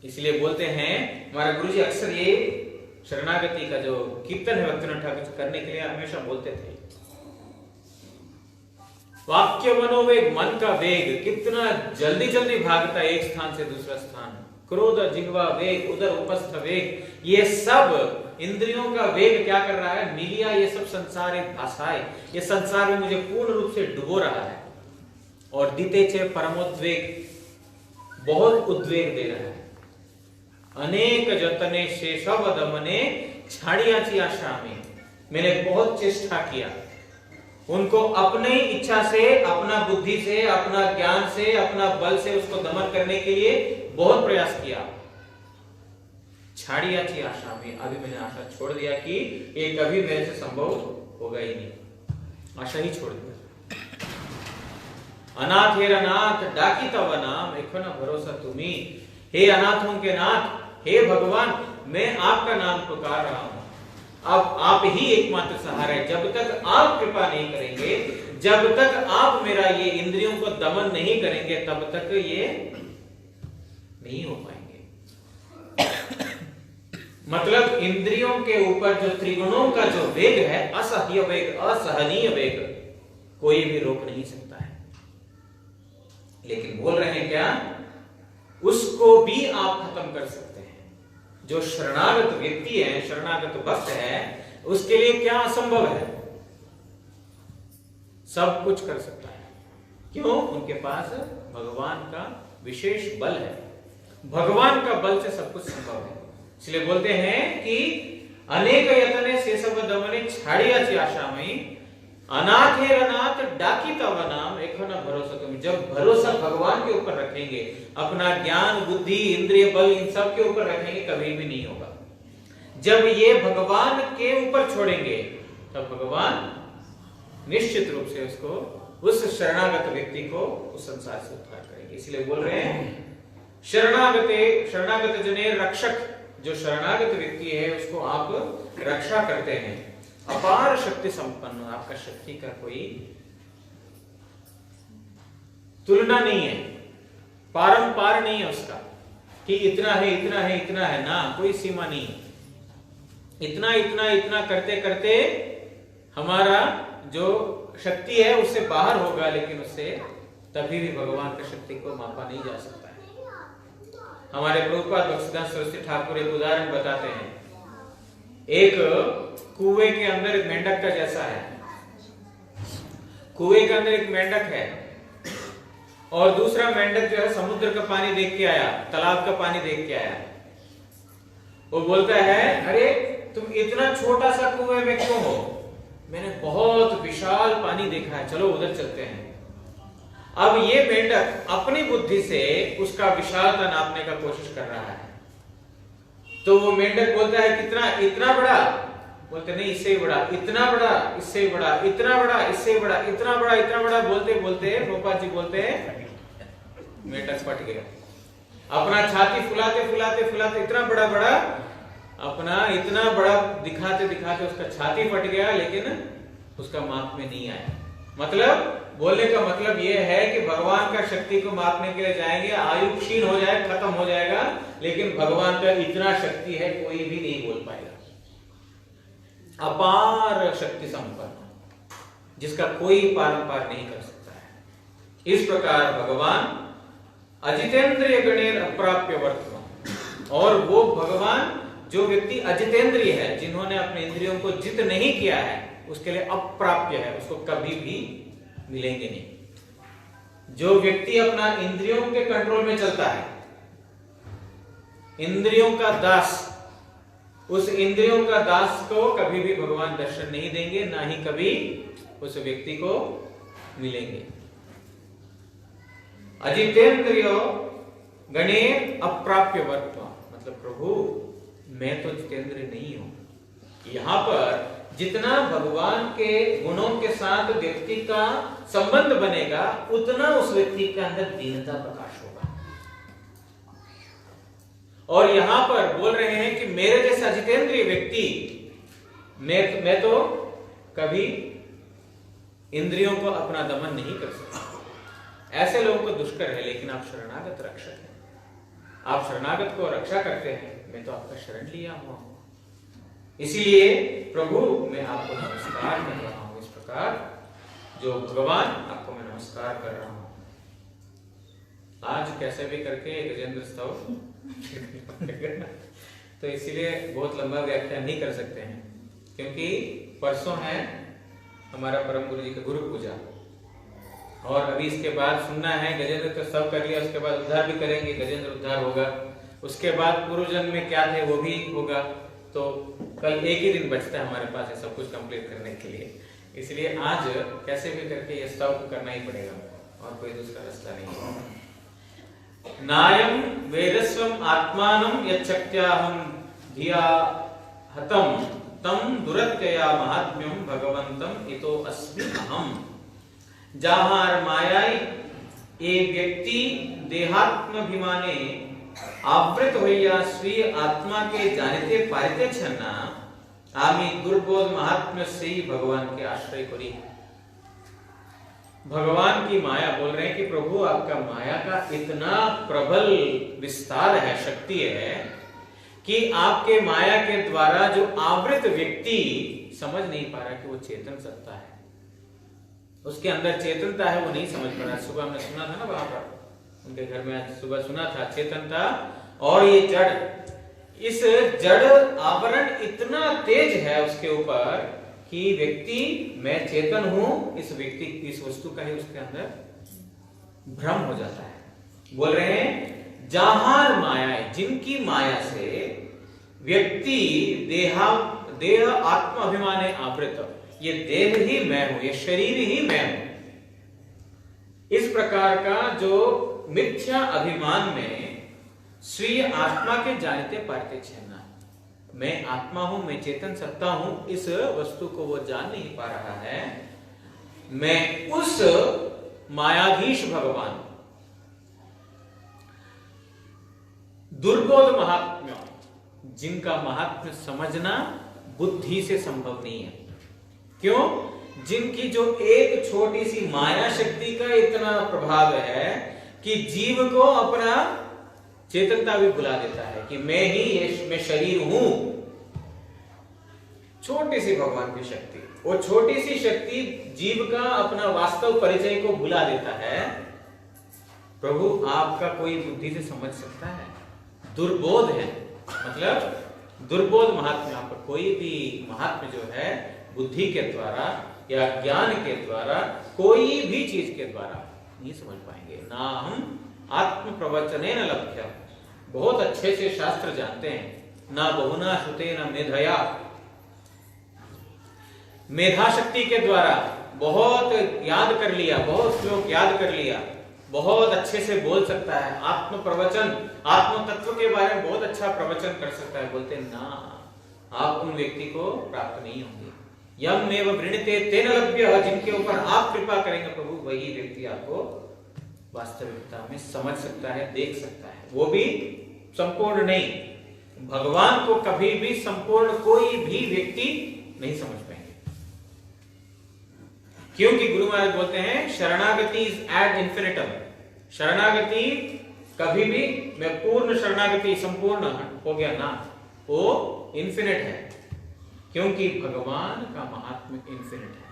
इसलिए बोलते हैं हमारे गुरुजी अक्सर ये शरणागति का जो कीर्तन है भक्तिनाथ ठाकुर करने के लिए हमेशा बोलते थे। वाक्य मनोवेग, मन का वेग कितना जल्दी जल्दी भागता है एक स्थान से दूसरा स्थान। क्रोध जिह्वा वेग उदर उपस्थ वेग, ये सब इंद्रियों का वेग क्या कर रहा है? मिलिया ये सब संसार एक भाषाएं, ये संसार में मुझे पूर्ण रूप से डुबो रहा है। और दीते छे परमोद्वेग, बहुत उद्वेग दे रहा है। अनेक जतने शेषव दमने छाड़ियाची आशा में, मैंने बहुत चेष्टा किया उनको अपनी इच्छा से, अपना बुद्धि से, अपना ज्ञान से, अपना बल से उसको दमन करने के लिए बहुत प्रयास किया। छाड़ियाची आशा में, अभी मैंने आशा छोड़ दिया कि ये कभी मेरे से संभव होगा ही नहीं, आशा ही छोड़ दिया। अनाथ हेर अनाथ डाकी तव नाम, एक ना भरोसा तुम्ही। हे अनाथों के नाथ, हे भगवान, मैं आपका नाम पुकार रहा हूं। अब आप ही एकमात्र सहारा है। जब तक आप कृपा नहीं करेंगे, जब तक आप मेरा ये इंद्रियों को दमन नहीं करेंगे, तब तक ये नहीं हो पाएंगे। मतलब इंद्रियों के ऊपर जो त्रिगुणों का जो वेग है, असह्य वेग, असहनीय वेग, कोई भी रोक नहीं सकता है। लेकिन बोल रहे हैं क्या? उसको भी आप खत्म कर सकते हैं। जो शरणागत व्यक्ति है, शरणागत भक्त है, उसके लिए क्या असंभव है? सब कुछ कर सकता है। क्यों? उनके पास भगवान का विशेष बल है। भगवान का बल से सब कुछ संभव है। इसलिए बोलते हैं कि अनेक यतने शेषव दमने छाड़ियाची आशामयी अनाथेर अनाथ डाकी तव नाम एखो न भरोसा तुम। जब भरोसा भगवान के ऊपर रखेंगे, अपना ज्ञान बुद्धि इंद्रिय बल इन सब के ऊपर रखेंगे, कभी भी नहीं होगा। जब ये भगवान के ऊपर छोड़ेंगे तब भगवान निश्चित रूप से उसको, उस शरणागत व्यक्ति को उस संसार से उद्धार करेंगे। इसलिए बोल रहे हैं शरणागत जने रक्षक, जो शरणागत व्यक्ति है उसको आप रक्षा करते हैं। अपार शक्ति संपन्न, आपका शक्ति का कोई तुलना नहीं है, पारंपार नहीं है उसका कि इतना है इतना है इतना है, ना कोई सीमा नहीं। इतना इतना इतना करते करते हमारा जो शक्ति है उससे बाहर होगा, लेकिन उससे तभी भी भगवान की शक्ति को मापा नहीं जा सकता है। हमारे प्रभुपाद भक्तिसिद्धांत सरस्वती ठाकुर एक उदाहरण बताते हैं। एक कुएं के अंदर एक मेंढक का जैसा है, कुएं के अंदर एक मेंढक है और दूसरा मेंढक जो है समुद्र का पानी देख के आया, तालाब का पानी देख के आया। वो बोलता है, अरे तुम इतना छोटा सा कुएं में क्यों हो? मैंने बहुत विशाल पानी देखा है, चलो उधर चलते हैं। अब ये मेंढक अपनी बुद्धि से उसका विशालता नापने का कोशिश कर रहा है। तो वो मेंढक बोलता है, कितना? इतना बड़ा? बोलते नहीं, इससे बड़ा। इतना बड़ा? इससे बड़ा। इतना बड़ा? इससे बड़ा। इतना बड़ा, इतना बड़ा। बोलते बोलते गोपाल जी बोलते मेंढक फट गया। अपना छाती फुलाते फुलाते फुलाते इतना बड़ा बड़ा, अपना इतना बड़ा दिखाते दिखाते उसका छाती फट गया, लेकिन उसका माप में नहीं आया। मतलब बोलने का मतलब यह है कि भगवान का शक्ति को मापने के लिए जाएंगे, आयु क्षीण हो जाए, खत्म हो जाएगा, लेकिन भगवान का इतना शक्ति है कोई भी नहीं बोल पाएगा। अपार शक्ति संपन्न, जिसका कोई पारंपार नहीं कर सकता है। इस प्रकार भगवान अजितेंद्रिय गणेर अप्राप्य वर्तमान, और वो भगवान जो व्यक्ति अजितेंद्रिय है, जिन्होंने अपने इंद्रियों को जित नहीं किया है, उसके लिए अप्राप्य है, उसको कभी भी मिलेंगे नहीं। जो व्यक्ति अपना इंद्रियों के कंट्रोल में चलता है, इंद्रियों का दास, उस इंद्रियों का दास को कभी भी भगवान दर्शन नहीं देंगे, ना ही कभी उस व्यक्ति को मिलेंगे। अजितेंद्रियो गणे अप्राप्य वर्तमान, मतलब प्रभु मैं तो जितेंद्रिय नहीं हूं। यहां पर जितना भगवान के गुणों के साथ व्यक्ति का संबंध बनेगा, उतना उस व्यक्ति के अंदर दीनता प्रकाश होगा। और यहां पर बोल रहे हैं कि मेरे जैसा जितेंद्रिय व्यक्ति, मैं तो कभी इंद्रियों को अपना दमन नहीं कर सकता। ऐसे लोगों को दुष्कर है, लेकिन आप शरणागत रक्षक हैं, आप शरणागत को रक्षा करते हैं। मैं तो आपका शरण लिया हुआ हूं, इसीलिए प्रभु मैं आपको नमस्कार कर रहा हूं। इस प्रकार जो भगवान, आपको मैं नमस्कार कर रहा हूं। आज कैसे भी करके गजेंद्र स्तव तो इसीलिए बहुत लंबा व्याख्यान नहीं कर सकते हैं, क्योंकि परसों है हमारा परम गुरु जी का गुरु पूजा, और अभी इसके बाद सुनना है। गजेंद्र तो सब कर लिया, उसके बाद उद्धार भी करेंगे, गजेंद्र उद्धार होगा। उसके बाद पूर्व जन्म में क्या थे वो भी होगा। तो कल एक ही दिन बचता है हमारे पास है सब कुछ कंप्लीट करने के लिए, इसलिए आज कैसे भी करके ये स्तव करना ही पड़ेगा, और कोई दूसरा रास्ता नहीं है। नायम वेदस्वम आत्मानं यच्छक्त्याहं धिया हतम तम दुरत्यया महात्म्यम भगवंतम इतो अस्मि अहम। जहां मायाई ये व्यक्ति देहात्माभिमाने आवृत होइया स्वीय आत्मा के जानते पारिते छन्ना आमी दुर्बोध महात्म्य से ही भगवान के आश्रय करी। भगवान की माया, बोल रहे हैं कि प्रभु आपका माया का इतना प्रबल विस्तार है, शक्ति है, कि आपके माया के द्वारा जो आवृत व्यक्ति समझ नहीं पा रहा कि वो चेतन सत्ता है, उसके अंदर चेतनता है, वो नहीं समझ पा रहा। सुबह हमने सुना था ना, वहां पर उनके घर में आज सुबह सुना था, चेतनता और ये जड़, इस जड़ आवरण इतना तेज है उसके ऊपर कि व्यक्ति मैं चेतन हूं, इस व्यक्ति इस वस्तु का ही उसके अंदर भ्रम हो जाता है। बोल रहे हैं जहां माया, जिनकी माया से व्यक्ति देह आत्म अभिमाने आवृत, ये देह ही मैं हूं, ये शरीर ही मैं हूं। इस प्रकार का जो मिथ्या अभिमान में स्वीय आत्मा के जानते पारते छेना, मैं आत्मा हूं, मैं चेतन सत्ता हूं, इस वस्तु को वो जान नहीं पा रहा है। मैं उस मायाधीश भगवान, दुर्बोध महात्म्य, जिनका महात्म्य समझना बुद्धि से संभव नहीं है। क्यों? जिनकी जो एक छोटी सी माया शक्ति का इतना प्रभाव है कि जीव को अपना चेतनता भी भुला देता है कि मैं शरीर हूं। छोटी सी भगवान की शक्ति, वो छोटी सी शक्ति जीव का अपना वास्तव परिचय को भुला देता है। प्रभु आपका कोई बुद्धि से समझ सकता है? दुर्बोध है, मतलब दुर्बोध महात्म्य। आप कोई भी महात्म्य जो है बुद्धि के द्वारा या ज्ञान के द्वारा, कोई भी चीज के द्वारा नहीं समझ पाएंगे। ना हम आत्म प्रवचने न लभ्य, बहुत अच्छे से शास्त्र जानते हैं, ना बहुना श्रुते न मेधया, मेधा शक्ति के द्वारा बहुत याद कर लिया, बहुत श्लोक याद कर लिया, बहुत अच्छे से बोल सकता है, आत्म प्रवचन, आत्म तत्व के बारे में बहुत अच्छा प्रवचन कर सकता है। बोलते ना, आप उन व्यक्ति को प्राप्त नहीं होंगे। यम एव वृणीते तेन लभ्य, जिनके ऊपर आप कृपा करेंगे प्रभु, वही व्यक्ति आपको वास्तविकता में समझ सकता है, देख सकता है, वो भी संपूर्ण नहीं। भगवान को कभी भी संपूर्ण कोई भी व्यक्ति नहीं समझ पाएंगे, क्योंकि गुरु महाराज बोलते हैं शरणागति इज एड इन्फिनिटम। शरणागति कभी भी, मैं पूर्ण शरणागति संपूर्ण हो गया ना, वो इन्फिनिट है, क्योंकि भगवान का महात्म्य इन्फिनिट है।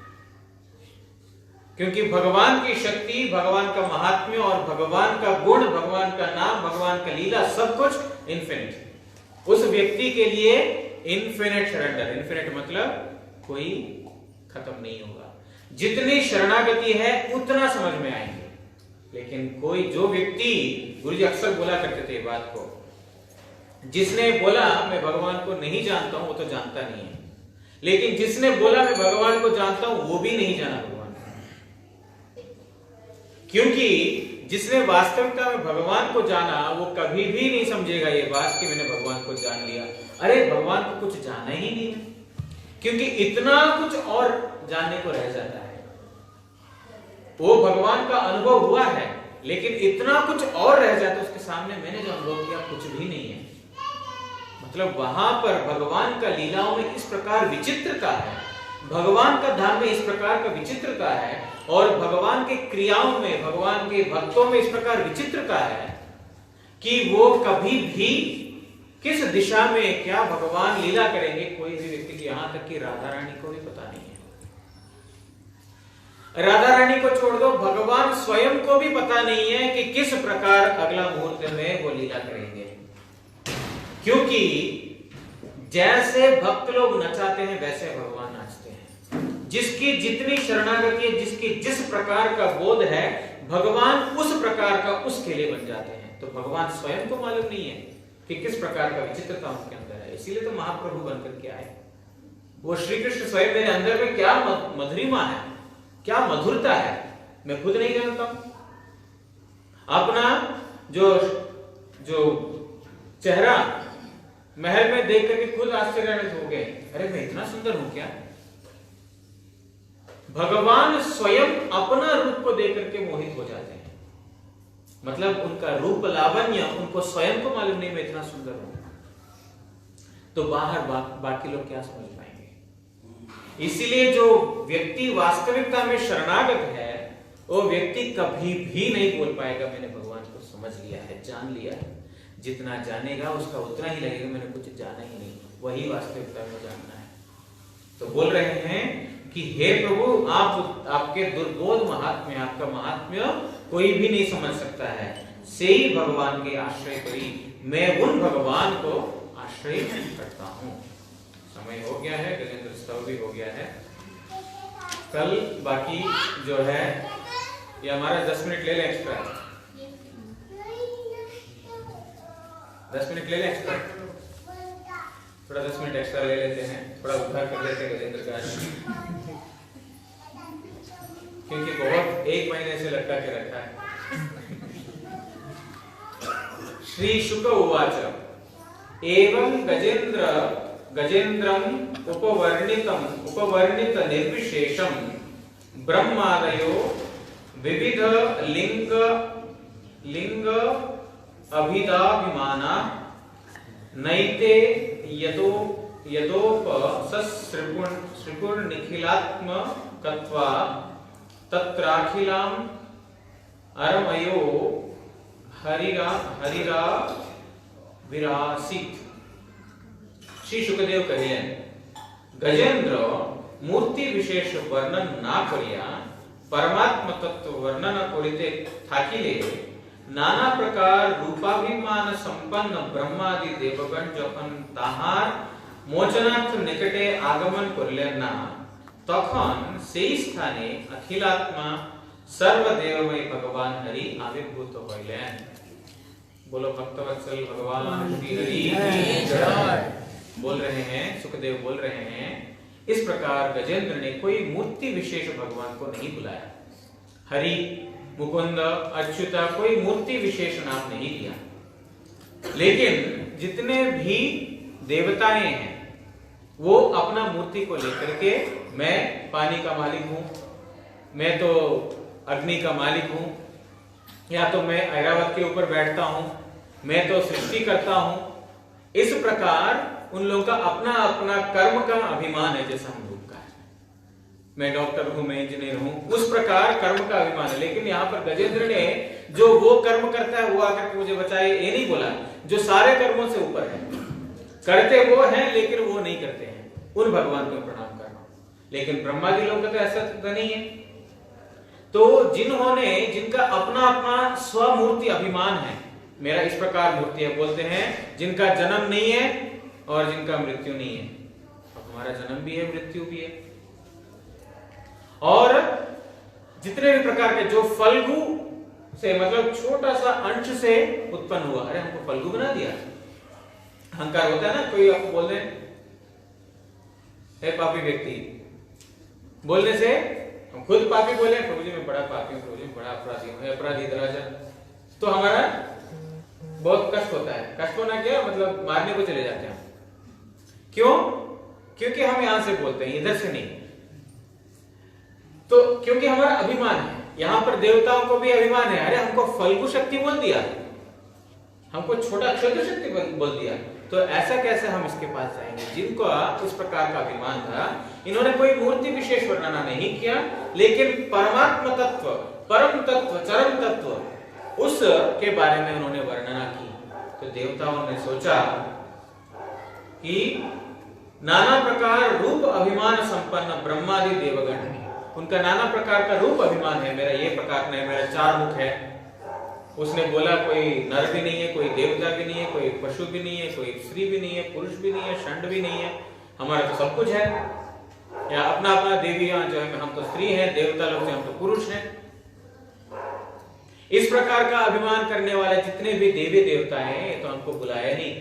क्योंकि भगवान की शक्ति, भगवान का महात्म्य और भगवान का गुण, भगवान का नाम, भगवान का लीला, सब कुछ इन्फिनिट है। उस व्यक्ति के लिए इन्फिनिट सरेंडर, इन्फिनिट मतलब कोई खत्म नहीं होगा। जितनी शरणागति है उतना समझ में आएंगे। लेकिन कोई जो व्यक्ति, गुरुजी अक्सर बोला करते थे बात को, जिसने बोला मैं भगवान को नहीं जानता हूं, वो तो जानता नहीं है। लेकिन जिसने बोला मैं भगवान को जानता हूं, वो भी नहीं जाना भगवान को। क्योंकि जिसने वास्तविकता में भगवान को जाना, वो कभी भी नहीं समझेगा ये बात कि मैंने भगवान को जान लिया। अरे भगवान को कुछ जाना ही नहीं है, क्योंकि इतना कुछ और जानने को रह जाता है। वो भगवान का अनुभव हुआ है, लेकिन इतना कुछ और रह जाता है उसके सामने। मैंने जो अनुभव किया कुछ भी नहीं है। मतलब वहां पर भगवान का लीलाओं में इस प्रकार विचित्रता है, भगवान का धाम में इस प्रकार का विचित्रता है, और भगवान के क्रियाओं में, भगवान के भक्तों में इस प्रकार विचित्रता है कि वो कभी भी किस दिशा में क्या भगवान लीला करेंगे, कोई भी व्यक्ति की, यहां तक कि राधा रानी को भी पता नहीं है। राधा रानी को छोड़ दो, भगवान स्वयं को भी पता नहीं है कि किस प्रकार अगला मुहूर्त में वो लीला करेंगे। क्योंकि जैसे भक्त लोग नचाते हैं वैसे भगवान नाचते हैं। जिसकी जितनी शरणागति है, जिसकी जिस प्रकार का बोध है, भगवान उस प्रकार का उसके लिए बन जाते हैं। तो भगवान स्वयं को मालूम नहीं है कि किस प्रकार का विचित्रता उनके अंदर है। इसीलिए तो महाप्रभु बनकर के आए। वो श्री कृष्ण स्वयं मेरे अंदर में क्या मधुरिमा है, क्या मधुरता है, मैं खुद नहीं जानता हूं। अपना जो चेहरा महल में देख करके खुद आश्चर्यान्वित हो गए, अरे मैं इतना सुंदर हूं क्या। भगवान स्वयं अपना रूप को देख करके मोहित हो जाते हैं। मतलब उनका रूप लावण्य उनको स्वयं को मालूम नहीं मैं इतना सुंदर हूं, तो बाहर बाकी लोग क्या समझ पाएंगे। इसीलिए जो व्यक्ति वास्तविकता में शरणागत है, वो व्यक्ति कभी भी नहीं बोल पाएगा मैंने भगवान को समझ लिया है, जान लिया है। जितना जानेगा उसका उतना ही लगेगा मैंने कुछ जाना ही नहीं, वही वास्तविकता में जानना है। तो बोल रहे हैं कि हे प्रभु, आपके दुर्बोध महात्म्य, आपका महात्म्य कोई भी नहीं समझ सकता है। से ही भगवान के आश्रय करी, मैं उन भगवान को आश्रय करता हूं। समय हो गया है, गजेंद्र स्तव भी हो गया है। कल बाकी जो है ये हमारा 10 मिनट ले लें एक्स्ट्रा, 10 मिनट ले लें एक्स्ट्रा, थोड़ा 10 मिनट एक्स्ट्रा ले लेते हैं, थोड़ा उद्धार कर लेते हैं गजेंद्र का, क्योंकि बहुत 1 महीने से लटका के रखा है। श्री शुक उवाच एवं गजेन्द्रम उपवर्णित निर्विशेषम ब्रह्मादयो विविध लिंग अभिदाभिमाना नैते यदोपसृपुर्निखिलात्मकत्वा तत्राखिलाम अरमयो हरिरा विरासित। श्री शुकदेव कहिए गजेंद्र मूर्ति विशेष वर्णन ना करिया परमात्म तत्व वर्णन करिते थाकिले नाना प्रकार रूपाभिमान संपन्न ब्रह्मादि देवगण जखन ताहार मोचनार्थ निकटे आगमन करलेन ना तखन सेई स्थाने अखिलात्मा सर्वदेवमय भगवान हरि आविर्भूत होइलेन। बोलो भक्तवत्सल भगवान श्री हरि की जय। बोल रहे हैं सुखदेव, बोल रहे हैं इस प्रकार गजेंद्र ने कोई मूर्ति विशेष भगवान को नहीं बुलाया, हरि मुकुंद अच्युता कोई मूर्ति विशेष नाम नहीं दिया, लेकिन जितने भी देवताएं हैं वो अपना मूर्ति को लेकर के मैं पानी का मालिक हूं, मैं तो अग्नि का मालिक हूं, या तो मैं ऐरावत के ऊपर बैठता हूं, मैं तो सृष्टि करता हूं, इस प्रकार उन लोगों का अपना अपना कर्म का अभिमान है। जैसा हम लोग का है, मैं डॉक्टर हूं, मैं इंजीनियर हूं, उस प्रकार कर्म का अभिमान है। लेकिन यहाँ पर गजेंद्र ने जो वो कर्म करता है वो आकर के मुझे बचाए ये नहीं बोला, जो सारे कर्मों से ऊपर है, करते वो हैं लेकिन वो नहीं करते हैं, उन भगवान को प्रणाम करना। लेकिन ब्रह्मादि लोगों का तो ऐसा नहीं है। तो जिनका अपना अपना स्वमूर्ति अभिमान है, मेरा इस प्रकार मूर्ति है, बोलते हैं जिनका जन्म नहीं है और जिनका मृत्यु नहीं है। अब हमारा जन्म भी है, मृत्यु भी है, और जितने भी प्रकार के जो फल्गु से मतलब छोटा सा अंश से उत्पन्न हुआ, अरे हमको फल्गु बना दिया, अहंकार होता है ना, कोई आपको बोल दे पापी व्यक्ति, बोलने से हम खुद पापी बोले प्रभु जी मैं बड़ा पापी हूं, प्रभु जी मैं बड़ा अपराधी हूं, अपराधी दराजा, तो हमारा बहुत कष्ट होता है। कष्ट होना क्या मतलब मारने को चले जाते हैं। क्यों? क्योंकि हम यहां से बोलते हैं, इधर से नहीं। तो क्योंकि हमारा अभिमान है, यहां पर देवताओं को भी अभिमान है, अरे हमको फल्गु शक्ति बोल दिया, हमको छोटा क्षुद्र शक्ति बोल दिया, तो ऐसा कैसे हम इसके पास जाएंगे। जिनको इस प्रकार का अभिमान था, इन्होंने कोई मूर्ति विशेष वर्णना नहीं किया, लेकिन परमात्म तत्व, परम तत्व, चरम तत्व उस के बारे में उन्होंने वर्णना की। तो देवताओं ने सोचा कि नाना प्रकार रूप अभिमान संपन्न ब्रह्मादि देवगण, उनका नाना प्रकार का रूप अभिमान है, मेरा ये प्रकार नहीं, मेरा 4 मुख है। उसने बोला कोई नर भी नहीं है, कोई देवता भी नहीं है, कोई पशु भी नहीं है, कोई स्त्री भी नहीं है, पुरुष भी नहीं है, षंड भी नहीं है, हमारा तो सब कुछ है। या अपना अपना देवियां जो है, हम तो स्त्री हैं, देवता लोग से हम तो पुरुष हैं। इस प्रकार का अभिमान करने वाले जितने भी देवी देवता हैं तो हमको बुलाया नहीं।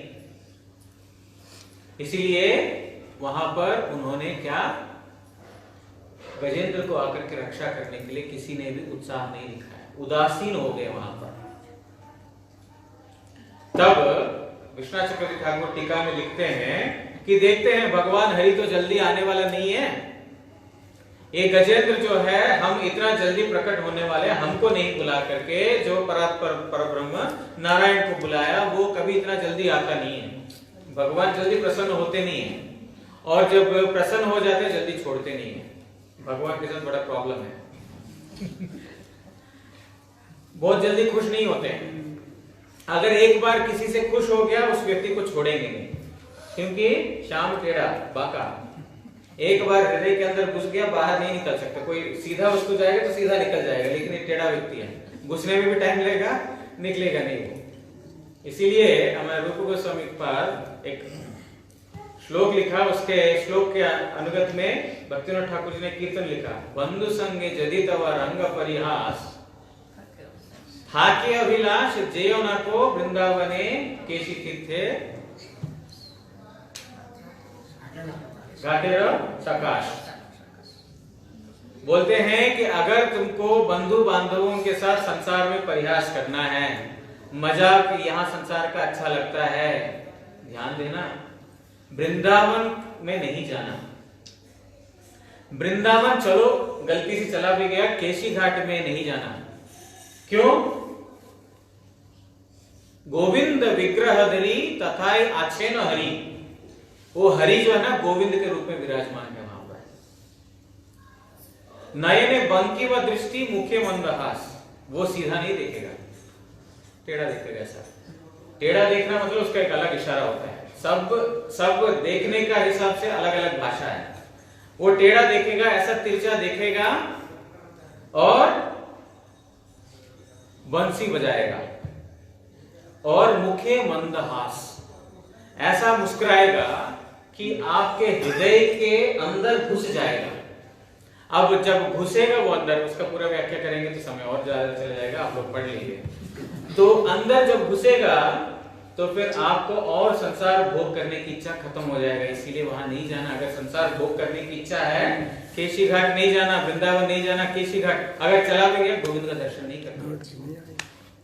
इसीलिए वहां पर उन्होंने क्या, गजेंद्र को आकर के रक्षा करने के लिए किसी ने भी उत्साह नहीं दिखाया, उदासीन हो गए वहां पर। तब विश्वनाथ चक्रवर्ती ठाकुर टीका में लिखते हैं कि देखते हैं भगवान हरि तो जल्दी आने वाला नहीं है, ये गजेंद्र जो है हम इतना जल्दी प्रकट होने वाले, हमको नहीं बुला करके जो परात्पर परब्रह्म नारायण को बुलाया वो कभी इतना जल्दी आता नहीं है। भगवान जल्दी प्रसन्न होते नहीं है, और जब प्रसन्न हो जाते हैं जल्दी छोड़ते नहीं है। भगवान के साथ बड़ा प्रॉब्लम है, बहुत जल्दी खुश नहीं होते हैं। अगर एक बार किसी से खुश हो गया उस व्यक्ति को छोड़ेंगे नहीं, क्योंकि श्याम टेढ़ा बाका, एक बार हृदय के अंदर घुस गया बाहर नहीं निकल सकता। कोई सीधा उसको जाएगा तो सीधा निकल जाएगा, लेकिन एक टेढ़ा व्यक्ति है, घुसने में भी टाइम लगेगा, निकलेगा नहीं वो। इसीलिए हमारे रूप गोस्वामी पर एक श्लोक लिखा, उसके श्लोक के अनुगत में भक्तिनाथ ठाकुर जी ने कीर्तन लिखा, बंधु संगे जदि तव रंग परिहास थाके अभिलाष जेयो न को वृंदावने केशी तीर्थे घाटेर सकाश। बोलते हैं कि अगर तुमको बंधु बांधवों के साथ संसार में परिहास करना है, मजाक यहाँ संसार का अच्छा लगता है, ध्यान देना, वृंदावन में नहीं जाना। वृंदावन चलो गलती से चला भी गया, केशी घाट में नहीं जाना। क्यों? गोविंद विग्रह धरी तथा आछेन हरि, वो हरि जो है ना गोविंद के रूप में विराजमान है वहां पर। नयने बंकी व दृष्टि मुखे मंदहास, वो सीधा नहीं देखेगा, टेढ़ा देखेगा। ऐसा टेढ़ा देखना मतलब उसका एक अलग इशारा होता है। सब देखने का हिसाब से अलग अलग भाषा है। वो टेढ़ा देखेगा, ऐसा तिरछा देखेगा और बंसी बजाएगा। और मुखे मंदहास, ऐसा मुस्कुराएगा कि आपके हृदय के अंदर घुस जाएगा। अब जब घुसेगा वो अंदर, उसका पूरा व्याख्या करेंगे तो समय और ज्यादा चला जाएगा, आप लोग पढ़ लीजिए। तो अंदर जब घुसेगा तो फिर आपको और संसार भोग करने की इच्छा खत्म हो जाएगा। इसीलिए वहां नहीं जाना। अगर संसार भोग करने की इच्छा है, केशी घाट नहीं जाना, वृंदावन नहीं जाना, केशी घाट अगर चला भी गया, गोविंद का दर्शन नहीं करना।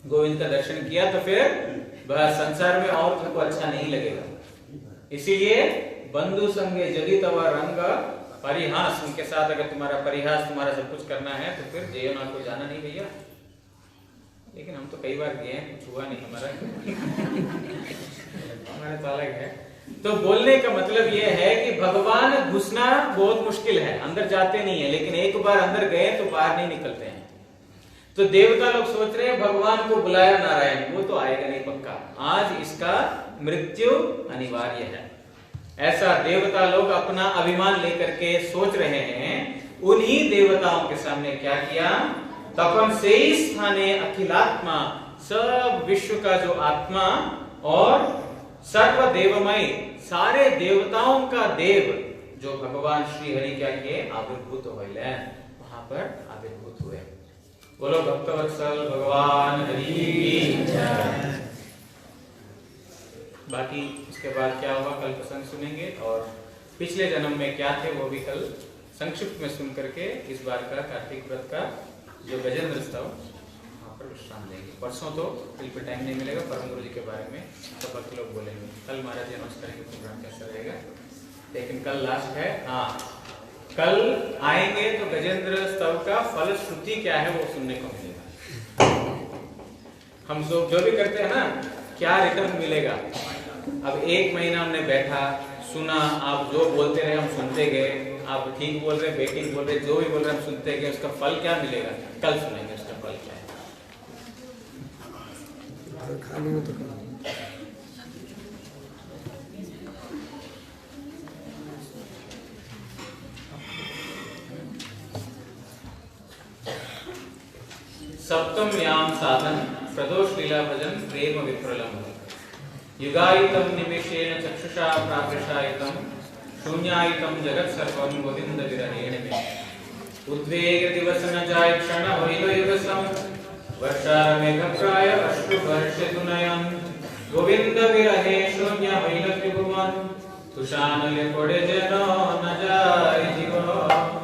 गोविंद का दर्शन किया तो फिर बस संसार में और तुमको अच्छा नहीं लगेगा। इसीलिए बंधु संगे यदि तव रंग परिहास, उनके साथ अगर तुम्हारा परिहास, तुम्हारा सब कुछ करना है तो फिर जयनाथ को जाना नहीं भैया। लेकिन हम तो कई बार गए हैं, कुछ हुआ नहीं हमारा हमारा तो अलग है। तो बोलने का मतलब यह है कि भगवान घुसना बहुत मुश्किल है, अंदर जाते नहीं है, लेकिन एक बार अंदर गए तो बाहर नहीं निकलते हैं। तो देवता लोग सोच रहे हैं भगवान को बुलाया नारायण, वो तो आएगा नहीं पक्का, आज इसका मृत्यु अनिवार्य है। ऐसा देवता लोग अपना अभिमान लेकर के सोच रहे हैं। उन्हीं देवताओं के सामने क्या किया? तपन से ही स्थाने अखिलात्मा, सब विश्व का जो आत्मा और सर्व देवमय, सारे देवताओं का देव जो भगवान श्री हरि क्या किए? आविर्भूत हुए, वहां पर आविर्भूत हुए। बोलो भक्तवत्सल भगवान हरि की जय। बाकी इसके बाद क्या होगा कल प्रसंग सुनेंगे, और पिछले जन्म में क्या थे वो भी कल संक्षिप्त में सुन करके इस बार का कार्तिक व्रत का जो गजेंद्र स्तव वहां पर विश्राम लेंगे। परसों तो बिल्कुल टाइम नहीं मिलेगा, परम गुरु जी के बारे में सब भक्त लोग बोलेंगे। कल महाराज अनाउंस करेंगे प्रोग्राम कैसा रहेगा, लेकिन कल लास्ट है। हाँ, कल आएंगे तो गजेंद्र स्तव का फलश्रुति क्या है वो सुनने को मिलेगा। हम सब जो भी करते हैं ना, क्या रिटर्न मिलेगा। अब 1 महीना हमने बैठा सुना, आप जो बोलते रहे हम सुनते गए, आप ठीक बोल रहे, बेटिंग बोल रहे, जो भी बोल रहे हम सुनते गए, उसका फल क्या मिलेगा कल सुनेंगे, उसका फल क्या है। खाने में तो सप्तम याम साधन प्रदोष लीला भजन प्रेम विप्रलम युगायितम निमेषेण चक्षुषा प्राकृषायितम शून्यायितम जगत सर्वं गोविंद विरहेण में उद्वेग दिवस न जाय क्षण होइल युगसम वर्षा मेघ प्राय अश्रु वर्षितु नयन गोविंद विरहे शून्य होइल त्रिभुवन तुषानले पड़े जेन न जाय जीवन।